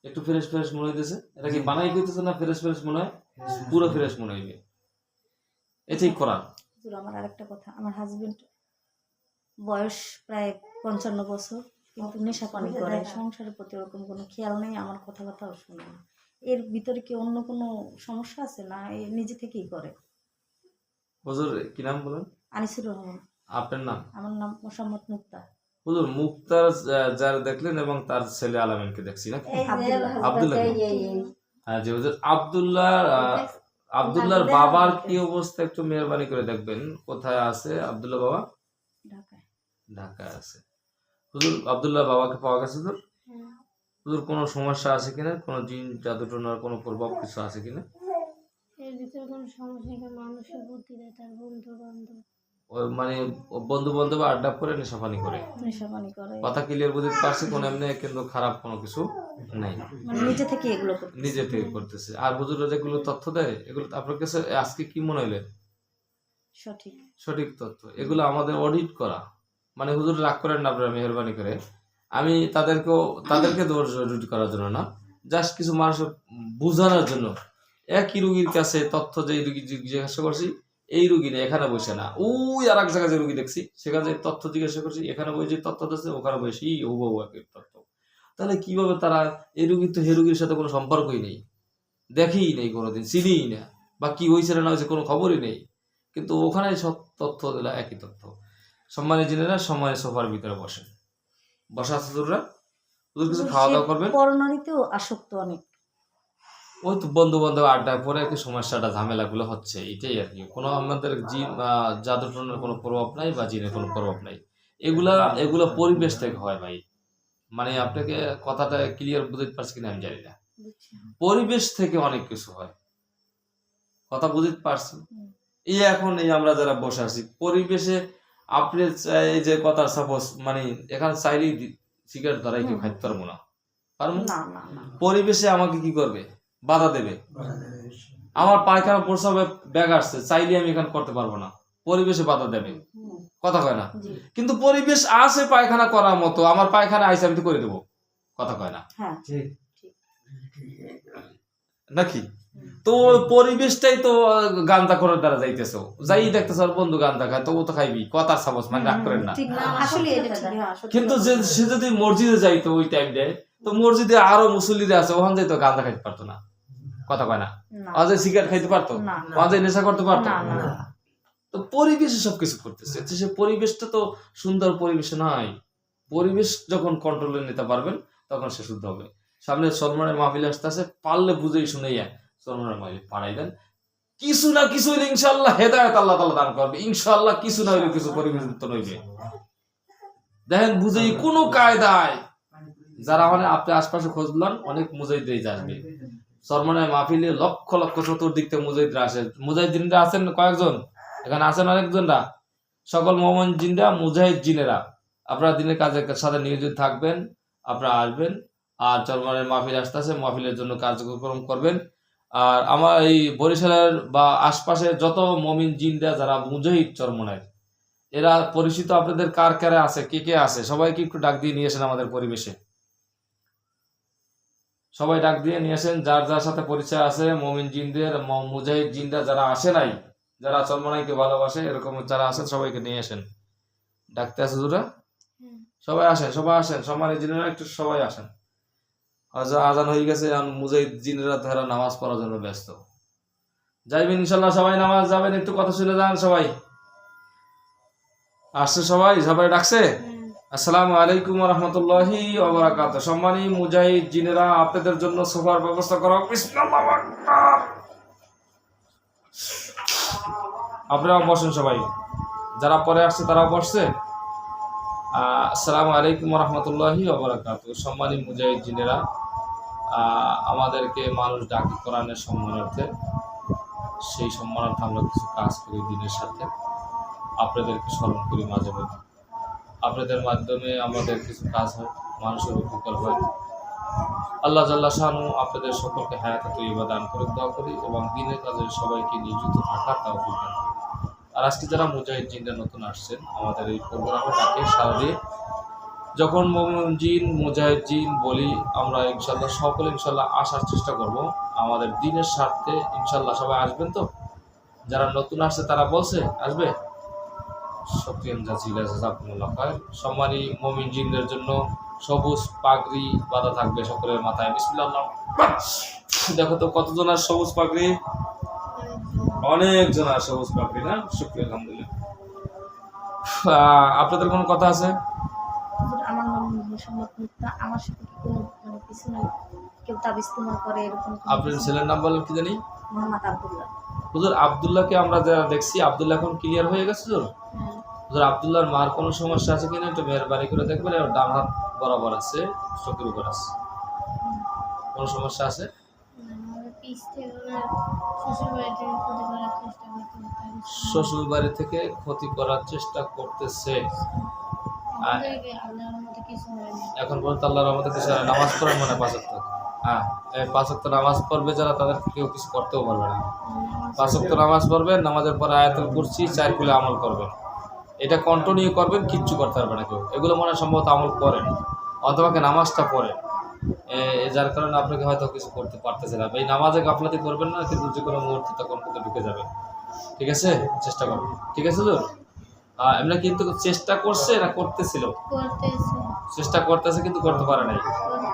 একটু ফ্রেশ ফ্রেশ মনে হইতেছে। এটা কি বানাই কইতেছে না ফ্রেশ ফ্রেশ মনে হয়? পুরো ফ্রেশ মনে হইবে, এটাই কোরআন। হুজুর আমার আরেকটা কথা, আমার হাজবেন্ড বয়স প্রায় 55 বছর, কিন্তু নেশা পানি করে, সংসারের প্রতি ওরকম কোনো খেয়াল নেই, আমার কথাবার্তাও শুনে না। এর ভিতরে কি অন্য কোনো সমস্যা আছে না এ নিজে থেকেই করে? হুজুর কি নাম বলেন? আনিসুর রহমান। আপনার নাম? আমার নাম মোসাম্মদ মুক্তা। হুজুর মুক্তার যার দেখলেন এবং তার ছেলে আলামিনকে দেখছি নাকি? আব্দুল্লাহ। হ্যাঁ জি হুজুর আব্দুল্লাহর বাবার কি অবস্থা একটু মেহরবানি করে দেখবেন। কোথায় আছে আব্দুল্লাহ বাবা? ঢাকায়। ঢাকায় আছে। হুজুর আব্দুল্লাহ বাবাকে পাওয়া গেছে হুজুর? হ্যাঁ। হুজুর কোনো সমস্যা আছে কিনা, কোনো জিন জাদু টোনার কোনো প্রভাব কিছু আছে কিনা? এর ভিতরে কোনো সমস্যা নেই, মানুষের বুদ্ধি দেয় তার বন্ধু বান্ধব। ওই মানে বন্ধু বান্ধব আড্ডা করে নেশা পানি করে, নেশা পানি করে, কথা ক্লিয়ার বুঝতে পারছি? কোনো এমনি কিন্তু খারাপ কোনো কিছু নাই, মানে নিজে থেকে এগুলো করতে। নিজে থেকে করতেছে। আর হুজুরা যেগুলো তথ্য দেয় এগুলো আপনার কাছে আজকে কি মনে হইলে সঠিক। সঠিক তথ্য? এগুলো আমাদের অডিট করা। মানে হুজুর রাগ করেন না আপনারা মেহরবানি করে, আমি তাদেরকে দোষ অডিট করার জন্য না, জাস্ট কিছু মানুষের বোঝানোর জন্য। একই রুগীর কাছে তথ্য যে রুগী জিজ্ঞাসা করছি, এই রুগী নেই, এখানে বসে না, ওই আর এক জায়গায় যে রুগী দেখছি সেখানে যে তথ্য জিজ্ঞাসা করছি, এখানে বসে তথ্য দিচ্ছে, ওখানে বসে হুবহু একই তথ্য। তাহলে কিভাবে তারা, এই রুগীর তো হে রুগীর সাথে কোনো সম্পর্কই নেই, দেখেই নেই, কোনোদিন চিনিই না, বা কি হয়েছে না হয়েছে কোনো খবরই নেই, কিন্তু ওখানে সব তথ্য দিলা একই তথ্য। সম্মানিত জিনেরা, সম্মানিত সোফার ভিতরে বসেন, বসা আছে হুজুররা, হুজুর কিছু খাওয়া দাওয়া করবেন। পরনারীতেও আসক্ত অনেক। ওই তো বন্ধু বান্ধব আড্ডায় পরে একটু সমস্যাটা ঝামেলাগুলো হচ্ছে, এটাই আর কি। কোনো আমাদের জিন জাদু টনের কোনো প্রভাব নাই বা জিনের কোনো প্রভাব নাই, এগুলা এগুলো পরিবেশ থেকে হয় ভাই। মানে আপনাকে কথাটা ক্লিয়ার বুঝতে পারছি কিনা আমি জানি না, পরিবেশ থেকে অনেক কিছু হয়, কথা বুঝতে পারছি। এই এখন এই আমরা যারা বসে আছি পরিবেশে, আপনি এই যে কথা সাপোজ মানে এখানে চাইলেই সিগারেট ধরাই কেউ খাইতে পারবো না, পারবো না। পরিবেশে আমাকে কি করবে, বাধা দেবে। আমার পায়খানা প্রস্রাবে ব্যাগ আসছে, চাইলে আমি এখানে করতে পারবো না, পরিবেশে বাধা দেবে, কথা কয় না। কিন্তু পরিবেশ আছে পায়খানা করার মতো, আমার পায়খানা আইসে আমি তো করে দেবো, কথা কয় না নাকি? তো পরিবেশটাই তো গান্দা করার দ্বারা যাইতেছ, যাই দেখতেছ আর বন্ধু গান্দা খায়, তো ও তো খাইবি, কথার সাপোজ মানে রাগ করেন না। কিন্তু সে যদি মসজিদে যাইতো ওই টাইমটায়, তো মসজিদে আরো মুসল্লিরা আছে, ওখান যাইতো গান্দা খাইতে পারতো না, কথা কয় না। আজ সিগারেট খাইতে পারতো, আজ নেশা করতে পারতো। তো পরিবেশে সবকিছু করতেছে, সে পরিবেশটা তো সুন্দর পরিবেশে নাই। পরিবেশ যখন কন্ট্রোলে নিতে পারবেন তখন সে শুদ্ধ হবে। সামনে সলমানের মাহফিল আসতেছে, পারলে বুঝেই শুনেইয়া সলমানের মাহফিল পাড়াই দেন, কিছু না কিছু ইনশাআল্লাহ হেদায়েত আল্লাহ তাআলা দান করবে, ইনশাআল্লাহ কিছু না হইলে কিছু পরিবর্তন হইবে। দেখেন বুঝেই কোনো কায়দায় যারা মানে আপনি আশপাশে খুঁজলেন, অনেক মুজাহিদ আসবে সলমানের মাহফিলে, লক্ষ লক্ষ চতুর্দিক থেকে মুজাহিদরা আসে। মুজাহিদিনরা আছেন কয়েকজন, এখানে আছেন অনেকজনরা, সকল মোহাম্মদ জিনরা মুজাহিদ জিনেরা, আপনারা দিনের কাজের সাথে নিয়োজিত থাকবেন, আপনারা আসবেন। আর চরমানের মাহফিল আসতেছে, মাহফিলের জন্য কার্যক্রম করবেন। আর আমার এই বরিশালের বা আশপাশে যত মমিন জিনরা যারা মুজাহিদ চরমনের, এরা পরিচিত আপনাদের কার কারে আছে, কে কে আছে, সবাইকে একটু ডাক দিয়ে নিয়ে আসেন আমাদের পরিবেশে, সবাই ডাক দিয়ে নিয়ে আসেন যার যার সাথে পরিচয় আছে মমিন জিনদের, মুজাহিদ জিনরা যারা আসে নাই, যারা চরমনাইকে ভালোবাসে, এরকম যারা আছেন সবাইকে নিয়ে আসেন। ডাকতে আছে হুজুরা, সবাই আসেন, সবাই আসেন, সম্মানিত জিনেরা একটু সবাই আসেন। আজান হয়ে গেছে, মুজাহিদ জিনেরা তারা নামাজ পড়ার জন্য ব্যস্ত, যাইবেন ইনশাল্লাহ, সবাই নামাজ যাবেন, একটু কথা শুনে যান। সবাই আসছে, সবাই সবাই ডাকছে। আসসালামু আলাইকুম ওয়া রাহমাতুল্লাহি ওয়া বারাকাতুহু। সম্মানী মুজাহিদ জিনেরা, আপনাদের জন্য সোফার ব্যবস্থা করা হোক। বিসমিল্লাহু আকবার। আপনারা বসেন, সবাই যারা পরে আসছে তারাও বসছে। আসসালামু আলাইকুম ওয়া রাহমাতুল্লাহি ওয়া বারাকাতুহু। সম্মানী মুজাহিদ জিনেরা, আমাদেরকে মানুষ ডাকে কোরআনের সম্মানার্থে, সেই সম্মানার্থে আমরা কিছু কাজ করি দিনের সাথে, আপনাদেরকে স্মরণ করি মাঝে মাঝে। আপনাদের মাধ্যমে আমাদের কিছু কাজ হয়, মানুষের উপকার হয়। আল্লাহ জাল্লা শানু আপনাদের সকলকে হায়াত তৈয়বা দান করে দোয়া করি, এবং দিনের কাজে সবাইকে নিয়োজিত থাকার তৌফিক দান করি। আর আজকে যারা মুজাহিদ জিনরা নতুন আসছেন, আমাদের এই প্রোগ্রামে ডাকে সারা দিয়ে যখন মুমিন জিন মুজাহিদ জিন বলি, আমরা ইনশাল্লাহ সকলে ইনশাল্লাহ আসার চেষ্টা করব আমাদের দিনের স্বার্থে। ইনশাল্লাহ সবাই আসবেন তো? যারা নতুন আসছে তারা বলছে আসবে। সম্মানী মুমিন জিনদের জন্য সবুজ পাগড়ি বাঁধা থাকবে সকলের মাথায়। বিসমিল্লাহ। দেখো তো কতজন আর সবুজ পাগড়ি, অনেকজন আর সবুজ পাগড়ি না, শুকরিয়া আলহামদুলিল্লাহ। আপনাদের কোনো কথা আছে? আমার নাম মোহাম্মদ মুক্তা, আমার সাথে কি কোনো মানে কিছু নাই, কেউ তাবিজ তোমার করে এরকম? আপনার ছেলের নাম বলেন কি জানি? মোহাম্মদ আব্দুল্লাহ। হুজুর আব্দুল্লাহকে আমরা যারা দেখছি, আব্দুল্লাহ এখন ক্লিয়ার হয়ে গেছে। হুজুর আব্দুল্লাহর মার কোনো সমস্যা আছে কিনা একটু মেহরবানি করে দেখবেন। আর ডান হাত বরাবর আছে, চোখের উপর আছে, কোনো সমস্যা আছে? শ্বশুর বাড়ি থেকে ক্ষতি করার চেষ্টা করতেছে, এখন পর্যন্ত আল্লাহর রহমতে কিছু নামাজ পড়েন মানে 5 ওয়াক্ত। হ্যাঁ, 5 ওয়াক্ত নামাজ পড়বে যারা, তাদেরকে কেউ কিছু করতেও পারবে না। 5 ওয়াক্ত নামাজ পড়বেন, নামাজের পর আয়াতুল কুরসি 4 কুলে আমল করবেন, এটা কন্টিনিউ করবেন, কিচ্ছু করতে পারবে না কেউ। এগুলো মনে সম্ভবত আমল করেন, অথবা নামাজটা পড়েন, যার কারণে আপনাকে হয়তো কিছু করতে পারতেছে না। এই নামাজে গাফলাতি করবেন না, কিন্তু যে কোনো মুহূর্তে তখন কিন্তু ঢুকে যাবে। ঠিক আছে, চেষ্টা করবেন। ঠিক আছে হুজুর, এমনি কিন্তু চেষ্টা করছে না করতেছিল? করতেছে, চেষ্টা করতেছে কিন্তু করতে পারে নাই। করতে পারে।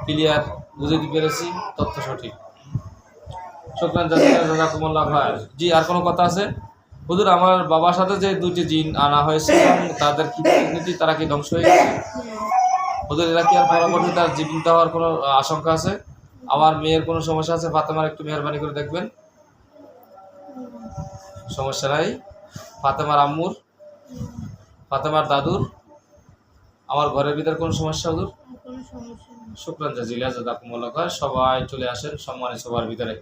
ক্লিয়ার, বুঝতে পেরেছি, তথ্য সঠিক। শুকরান জাযাকুমুল্লাহ খায়র। জি, আর কোনো কথা আছে? হুজুর, আমার বাবার সাথে যে দুটি জিন আনা হয়েছে এবং তাদের কি পরিণতি, তারা কি ধ্বংস হয়ে গেছে? হুজুর, এরা কি আর পরবর্তী তার জীবিত হওয়ার কোনো আশঙ্কা আছে? আমার মেয়ের কোনো সমস্যা আছে? ফাতেমার একটু মেহরবানি করে দেখবেন। সমস্যা নাই? ফাতেমার আম্মুর, ফাতেমার দাদুর, আমার ঘরের ভিতরে কোনো সমস্যা হুজুর? কোনো সমস্যা নেই। শুকরান জাযাকুমুল্লাহ খায়র। সবাই চলে আসেন সম্মানিত সবার ভিতরে।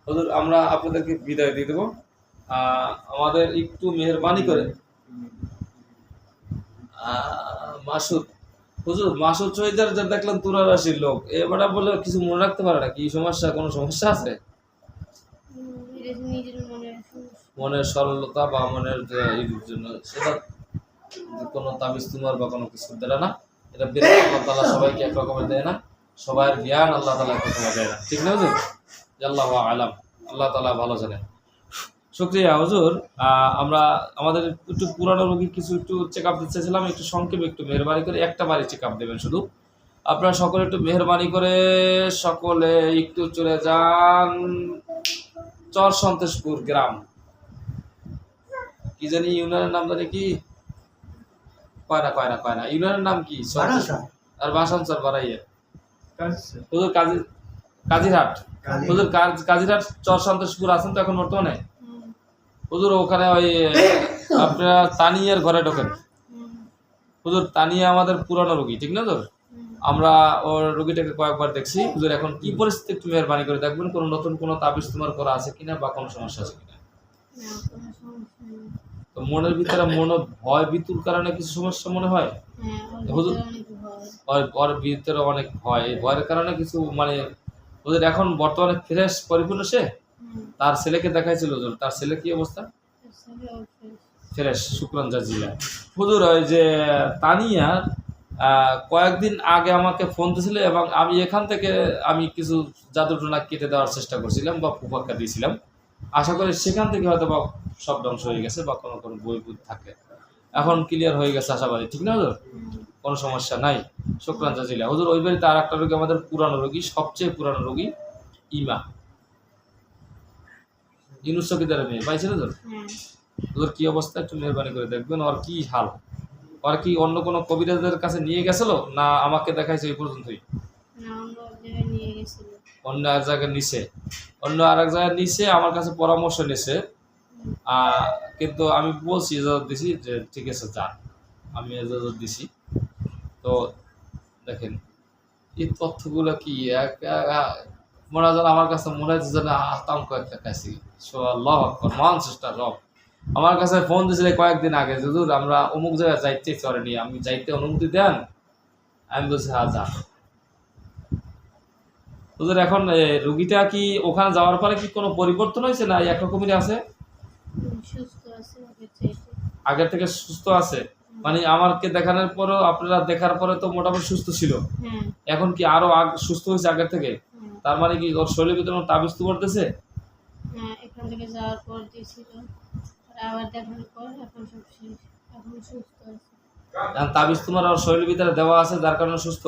হুজুর, আমরা আপনাদেরকে বিদায় দিয়ে দেবো। আমাদের একটু মেহরবানি করে মাসুদ, হুজুর মাসুদ শহীদের যে দেখলাম তুলা রাশির লোক, এবারে বলে কিছু মনে রাখতে পারে না, কি সমস্যা, কোনো সমস্যা আছে? এটা নিজের মনের সমস্যা। মনের সরলতা বা মনের যে ইর জন্য, সেটা কোনো তাবিজ তুমার বা কোনো কিছু দেয় না। এটা বের আল্লাহ তাআলা সবাইকে এক রকমের দেয় না, সবার জ্ঞান আল্লাহ তাআলা এক রকমের দেয় না। ঠিক না হুজুর? আল্লাহু আলাম, আল্লাহ তাআলা ভালো জানেন। শুকরিয়া হুজুর। আমরা আমাদের একটু পুরানো রোগী কিছু একটু চেক আপ দিতে চাইছিলাম, একটু সংক্ষেপে একটু মেহরবানি করে একটা বাড়ি চেক আপ দেবেন শুধু। আপনারা সকলে একটু মেহরবানি করে সকলে একটু চলে যান চর সন্তোষপুর গ্রাম, কি জানি ইউনিয়নের নাম, জানি কি কয়না ইউনিয়নের নাম কি? আর বাসান স্যার বাড়াইয়া হুজুর কাজিরহাট। হুজুর কাজিরহাট চর সন্তোষপুর আছেন তো এখন বর্তমানে? হুজুর ওখানে ওই আপনারা তানিয়ার ঘরে ঢোকেন। হুজুর তানিয়া আমাদের পুরানো রোগী, ঠিক না হুজুর? আমরা ওর রোগীটাকে কয়েকবার দেখছি। হুজুর এখন কি পরিস্থিতি একটু মেহরবানি করে দেখবেন, কোনো নতুন কোনো তাবিজ তোমার করা আছে কিনা বা কোনো সমস্যা আছে কিনা। তো মনের ভিতরে ভয় ভীতুর কারণে কিছু সমস্যা মনে হয়? হুজুর ওর ভিতরে অনেক ভয়, এই ভয়ের কারণে কিছু মানে ওদের এখন বর্তমানে ফ্রেশ পরিপূর্ণ সে? তার ছেলেকে দেখাইছিল হুজুর, তার ছেলে কি অবস্থা? ফ্রেশ, শুকরান জাজিলা। হুজুর ওই যে তানিয়া কয়েকদিন আগে আমাকে ফোন দিয়েছিল এবং আমি এখান থেকে আমি কিছু জাদুটোনা কেটে দেওয়ার চেষ্টা করছিলাম বা ফুফাক্কা দিয়েছিলাম। আশা করি সেখান থেকে হয়তো বা সব ধ্বংস হয়ে গেছে বা কোনো কোনো বই থাকে, এখন ক্লিয়ার হয়ে গেছে আশাবাদী। ঠিক না হুজুর? কোনো সমস্যা নাই। শুকরান জাজিলা হুজুর। ওই বাড়িতে আর একটা রোগী, আমাদের পুরানো রোগী, সবচেয়ে পুরানো রোগী, ইমা, ইউনুস চকিদারের মেয়ে, পাইছিল হুজুর? হুজুর কি অবস্থা একটু মেহরবানি করে দেখবেন, ওর কি হাল? ওর কি অন্য কোনো কবিরাজদের কাছে নিয়ে গেছিল না আমাকে দেখাইছে এই পর্যন্তই? অন্য এক জায়গায় নিছে, অন্য আর এক জায়গায় নিছে, আমার কাছে পরামর্শ নিছে। কিন্তু আমি বলছি, এজাজত দিছি যে ঠিক আছে যান, আমি এজাজত দিছি। তো দেখেন এই তথ্যগুলো কি মনে হয় আমার কাছে মনে হচ্ছে যেন আতঙ্ক একটা কাছে। মহান চেষ্টা রব আমার কাছে ফোন দিয়েছিল কয়েকদিন আগে, হুজুর আমরা অমুক জায়গায় যাইতে চলে নিয়ে, আমি যাইতে অনুমতি দেন? আমি বলছি হ্যাঁ যান। হুজুর এখন রুগীটা কি ওখানে যাওয়ার পরে কি কোনো পরিবর্তন হয়েছে না একরকমই আছে? আগের থেকে সুস্থ আছে? মানে আমাকে দেখানোর পরও, আপনারা দেখার পরে তো মোটামুটি সুস্থ ছিল, এখন কি আরো সুস্থ হয়েছে আগের থেকে? তার মানে কি ওর শরীরের ভিতরে তাবিজ তো করতেছে? এখান থেকে যাওয়ার পর দিয়েছিল, আবার দেখানোর পর এখন সব শেষ, এখন সুস্থ আছে। তাবিজ তোমার ওর শরীরের ভিতরে দেওয়া আছে যার কারণে সুস্থ?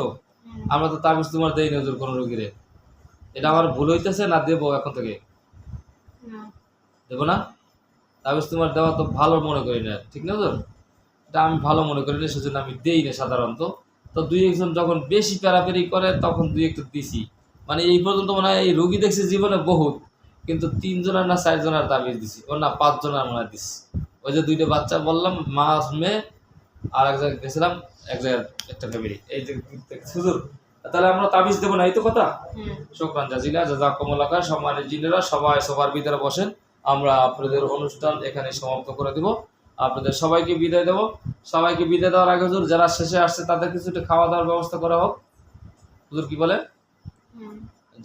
আমরা তো তাবিজ তোমার দেই না হুজুর কোনো রোগীরে। এটা আমার ভুল হইতেছে না দেবো এখন থেকে? দেবো না? তাবিজ তোমার দেওয়া তো ভালো মনে করি না, ঠিক না হুজুর? এটা আমি ভালো মনে করি না, সেজন্য আমি দেই না সাধারণত। তো দুই একজন যখন বেশি প্যারাপেরি করে তখন দুই একটু দিছি। মানে এই পর্যন্ত মনে হয় এই রোগী দেখছি জীবনে বহুত, কিন্তু 3 জনের না 4 জনের তাবিজ দিছি, ওর না 5 জনের মনে হয় দিছি। ওই যে 2টা বাচ্চা বললাম, মা মেয়ে, আর এক জায়গায় গেছিলাম, এক জায়গায় একটা ফ্যামিলি, এই যে হুজুর। তাহলে আমরা তাবিজ দেবো না, এই তো কথা? শুকরান জাজিলা জাযাকুমুল্লাহ খায়র। সম্মানিত জিনেরা সবাই সবার ভিতরে বসেন, আমরা আপনাদের অনুষ্ঠান এখানে সমাপ্ত করে দেব। আপনাদের সবাইকে বিদায় দেবো। সবাইকে বিদায় দেওয়ার আগে হুজুর যারা শেষে আসছে তাদের কিছু একটু খাওয়া দাওয়ার ব্যবস্থা করা হোক। হুজুর কি বলে?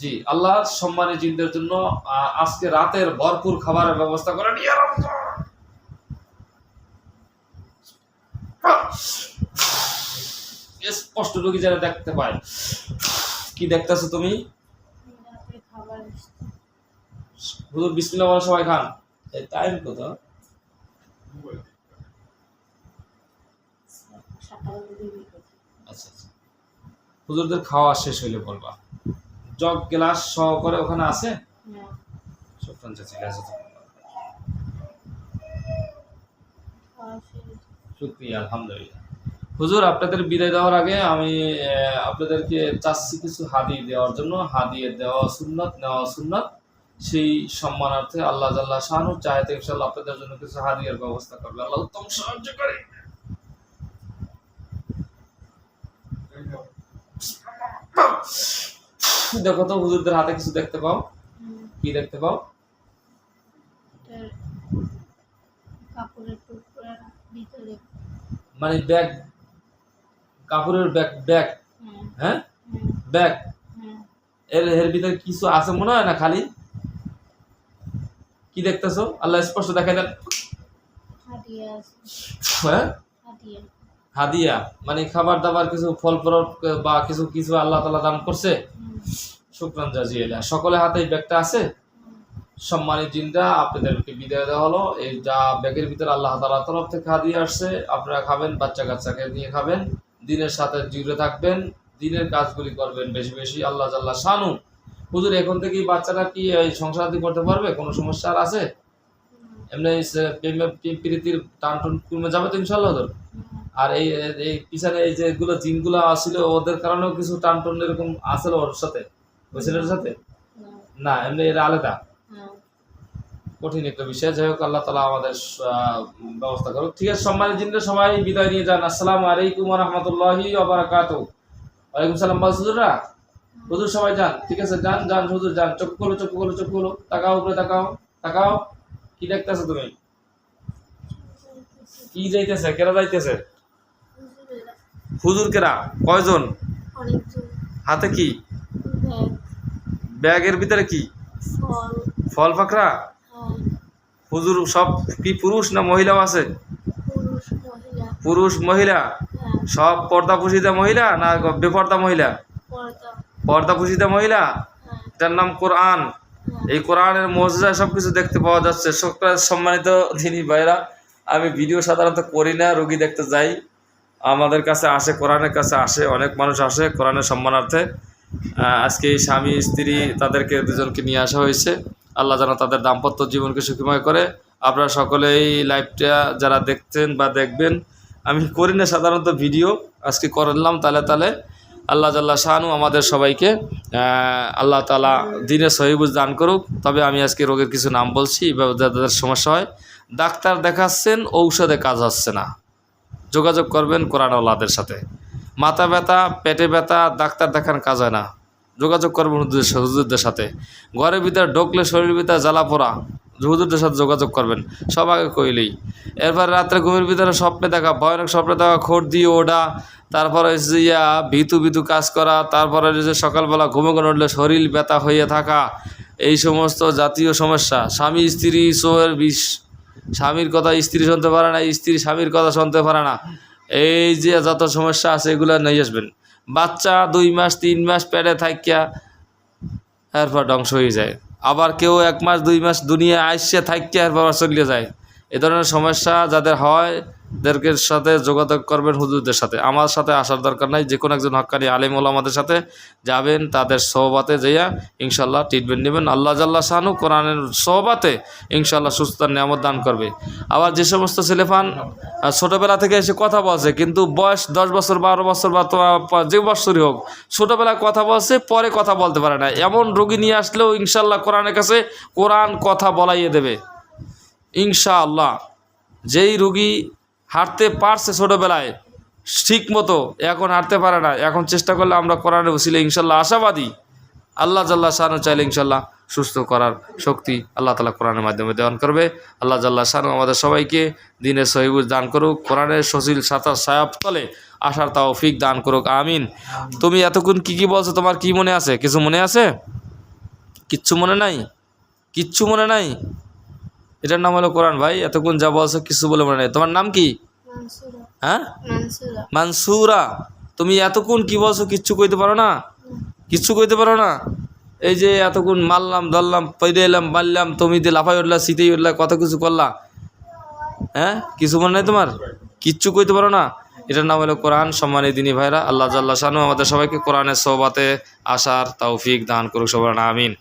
জি, আল্লাহর সম্মানিত জিনদের জন্য আজকে রাতের ভরপুর খাবারের ব্যবস্থা করেন। স্পষ্ট রোগী যারা দেখতে পায়। কি দেখতেছো তুমি? রাতে খাবার আসছে। হুজুর বিসমিল্লাহ বলে সবাই খান। এই টাইম কত? আচ্ছা আচ্ছা, হুজুরদের খাওয়া শেষ হইলে বলবা। জগ গ্লাস সহকারে ওখানে আছে? হ্যাঁ, শুকরান চাচি আছে তো। খাওয়া শেষ। শুকরিয়া, আলহামদুলিল্লাহ। হুজুর আপনাদের বিদায় দেওয়ার আগে আমি আপনাদেরকে চাচ্ছি কিছু হাদিয়া দেওয়ার জন্য। হাদিয়া দেওয়া সুন্নাত, নেওয়া সুন্নাত। সেই সম্মানার্থে আল্লাহ জাল্লা শানু চাইতে ইনশাআল্লাহ আপনাদের জন্য কিছু হাদিয়ার ব্যবস্থা করবে। আল্লাহ উত্তম সাহায্য করে। দেখো তো হুজুরদের হাতে কিছু দেখতে পাও? কি দেখতে পাও? এটার কাপড়ের টুকরা ভিতরে। মানে ব্যাগ, কাপড়ের ব্যাগ, ব্যাগ, হ্যাঁ, হ্যাঁ হ্যাঁ, ব্যাগ। হ্যাঁ। এর ভিতরে কিছু আছে মনে হয় না খালি? কি দেখতেছো? আল্লাহ স্পষ্ট দেখাই দেন। হাদিয়া আছে। হ্যাঁ, হাদিয়া। হাদিয়া মানে খাবার দাবার কিছু ফল ফ্রুট বা কিছু কিছু আল্লাহ তাআলা দান করছে। শুকরান জাজিলা। সকলের হাতে এই ব্যাগটা আছে। সম্মানিত জিনরা আপনাদেরকে বিদায় দেওয়া হলো। এই যা ব্যাগের ভিতরে আল্লাহ তাআলার তরফ থেকে হাদিয়া আসছে, আপনারা খাবেন, বাচ্চা কাচ্চাকে নিয়ে খাবেন, দিনের সাথে জুড়ে থাকবেন, দিনের কাজগুলি করবেন বেশি বেশি। আল্লাহ জাল্লা শানু। হুজুর এখন থেকেই বাচ্চারা কি এই সংসারাদি করতে পারবে? কোনো সমস্যা আর আছে? এমনি প্রীতির টান টুন কমে যাবে তো ইনশাআল্লাহ হুজুর? আর এই এই পিছনে এই যেগুলো জিনগুলো আসছিল ওদের কারণেও কিছু টান টুন এরকম আসছিল ওর সাথে, ওই ছেলের সাথে? না, এমনি এরা আলাদা। কঠিন একটা বিষয়। যাই হোক, আল্লাহ তাআলা আমাদের ব্যবস্থা করুক। ঠিক আছে সম্মানিত জিনরা, সবাই বিদায় নিয়ে যান। আসসালামু আলাইকুম ওয়া রাহমাতুল্লাহি ওয়া বারাকাতুহু। ওয়ালাইকুম সালাম। বাস হুজুররা, হুজুর সবাই যান। ঠিক আছে, যান যান হুজুর যান। চোখ খোলো, চোখ খোলো, চোখ খোলো। তাকাও উপরে, তাকাও তাকাও। কি দেখতেছো তুমি? কি যাইতেছে? কেরা যাইতেছে? হুজুর কেরা? কয়জন? অনেকজন। হাতে কি? ব্যাগ, ব্যাগের ভিতরে কি? ফল। ফল পাকড়া? হ্যাঁ, হুজুর সব কি পুরুষ না মহিলাও আছে? পুরুষ মহিলা। পুরুষ মহিলা হ্যাঁ, সব পর্দা পুশিদা মহিলা না বেপর্দা মহিলা? পর্দা। পর্দা পুশিদা মহিলা। হ্যাঁ, এটার নাম কোরআন। হ্যাঁ। এই কোরআনের মুজিজা সবকিছু দেখতে পাওয়া যাচ্ছে। সম্মানিত দিনী ভাইরা, আমি ভিডিও সাধারণত করি না, রোগী দেখতে যাই। আমাদের কাছে আসে, কোরআনের কাছে আসে, অনেক মানুষ আসে কোরআনের সম্মানার্থে। আজকে এই স্বামী স্ত্রী তাদেরকে দুজনকে নিয়ে আসা হয়েছে। আল্লাহ যেন তাদের দাম্পত্য জীবনকে সুখময় করে। আপনারা সকলে এই লাইভটা যারা দেখছেন বা দেখবেন, আমি করি না সাধারণত ভিডিও, আজকে করলাম তালে তালে। আল্লাহ জাল্লা শানু আমাদের সবাইকে আল্লাহ তাআলা দিনে সহিবুজ দান করুক। তবে আমি আজকে রোগের কিছু নাম বলছি, যাদের সমস্যা হয়। ডাক্তার দেখাচ্ছেন, ঔষধে কাজ হচ্ছে না, যোগাযোগ করবেন কোরআনওয়ালাদের সাথে। মাথা ব্যথা, পেটে ব্যথা, ডাক্তার দেখান কাজ হয় না, যোগাযোগ করবেন হুজুরদের সাথে। ঘরের ভিতরে ঢুকলে শরীরের ভিতরে জ্বালা পোড়া, হুজুরদের সাথে যোগাযোগ করবেন। সব আগে কইলেই। এরপর রাত্রে ঘুমের ভিতরে স্বপ্নে দেখা, ভয়ানক স্বপ্নে দেখা, খোঁড় দিয়ে ওঠা, তারপরে ভিতু ভিতু কাজ করা, তারপরে যে সকালবেলা ঘুমে ঘুমে উঠলে শরীর ব্যথা হয়ে থাকা, এই সমস্ত জাতীয় সমস্যা। স্বামী স্ত্রী সোয়ের বিষ, স্বামীর কথা স্ত্রী শুনতে পারে না, স্ত্রী স্বামীর কথা শুনতে পারে না, এই যে যত সমস্যা আছে এগুলো নিয়ে আসবেন। বাচ্চা 2 মাস 3 মাস পেটে থাকিয়া এরপর ধ্বংস হয়ে যায়। আবার কেউ 1 মাস 2 মাস দুনিয়া আইসে থাকিয়া এরপর চলে যায়। এ ধরনের সমস্যা যাদের হয় এদেরকে সাথে যোগাযোগ করবেন হুজুরদের সাথে। আমার সাথে আসার দরকার নাই, যে কোনো একজন হক্কানি আলেম ওলামাদের সাথে যাবেন, তাদের সোহবাতে যাইয়া ইনশাল্লাহ ট্রিটমেন্ট নেবেন। আল্লাহ জাল্লা শানু কোরআনের সোহবাতে ইনশাল্লাহ সুস্থতার নিয়ামত দান করবে। আবার যে সমস্ত ছেলেফান ছোটোবেলা থেকে এসে কথা বলছে, কিন্তু বয়স 10 বছর 12 বছর বা যে বছরই হোক, ছোটোবেলায় কথা বলছে, পরে কথা বলতে পারে না, এমন রোগী নিয়ে আসলেও ইনশাল্লাহ কোরআনের কাছে কোরআন কথা বলাইয়ে দেবে ইনশাআল্লাহ। যেই রুগী হাঁটতে পারছে ছোটোবেলায় ঠিক মতো, এখন হাঁটতে পারে না, এখন চেষ্টা করলে আমরা কোরআনের ওসিলে ইনশাল্লাহ আশাবাদী আল্লাহ জাল্লা শানু চাইলে ইনশাল্লাহ সুস্থ করার শক্তি আল্লাহ তাআলা কোরআনের মাধ্যমে দান করবে। আল্লাহ জাল্লা শানু আমাদের সবাইকে দিনের সহিবুজ দান করুক, কোরআনের সচিল সাতার সায়াব তলে আসার তৌফিক দান করুক, আমিন। তুমি এতক্ষণ কি বলছো, তোমার কি মনে আছে? কিছু মনে আছে? কিচ্ছু মনে নাই? কিচ্ছু মনে নাই? এটার নাম হলো কোরআন ভাই। এতক্ষণ যা বলছো কিছু বলে মনে নাই। তোমার নাম কি? মানসুরা। হ্যাঁ, মানসুরা। মানসুরা। তুমি এতক্ষণ কি বলছো কিচ্ছু কইতে পারো না? কিচ্ছু কইতে পারো না? এই যে এতক্ষণ মারলাম ধরলাম পৈরে এলাম মারলাম, তুমি দিয়ে লাফাই উঠলা শীতেই উঠলা, কত কিছু করলা, হ্যাঁ কিছু মনে নাই তোমার? কিচ্ছু কইতে পারো না? এটার নাম হলো কোরআন। সম্মানিত দিনী ভাইরা, আল্লাহ জাল্লা শানু আমাদের সবাইকে কোরআনের সোহবাতে আসার তৌফিক দান করুক, সবার আমিন।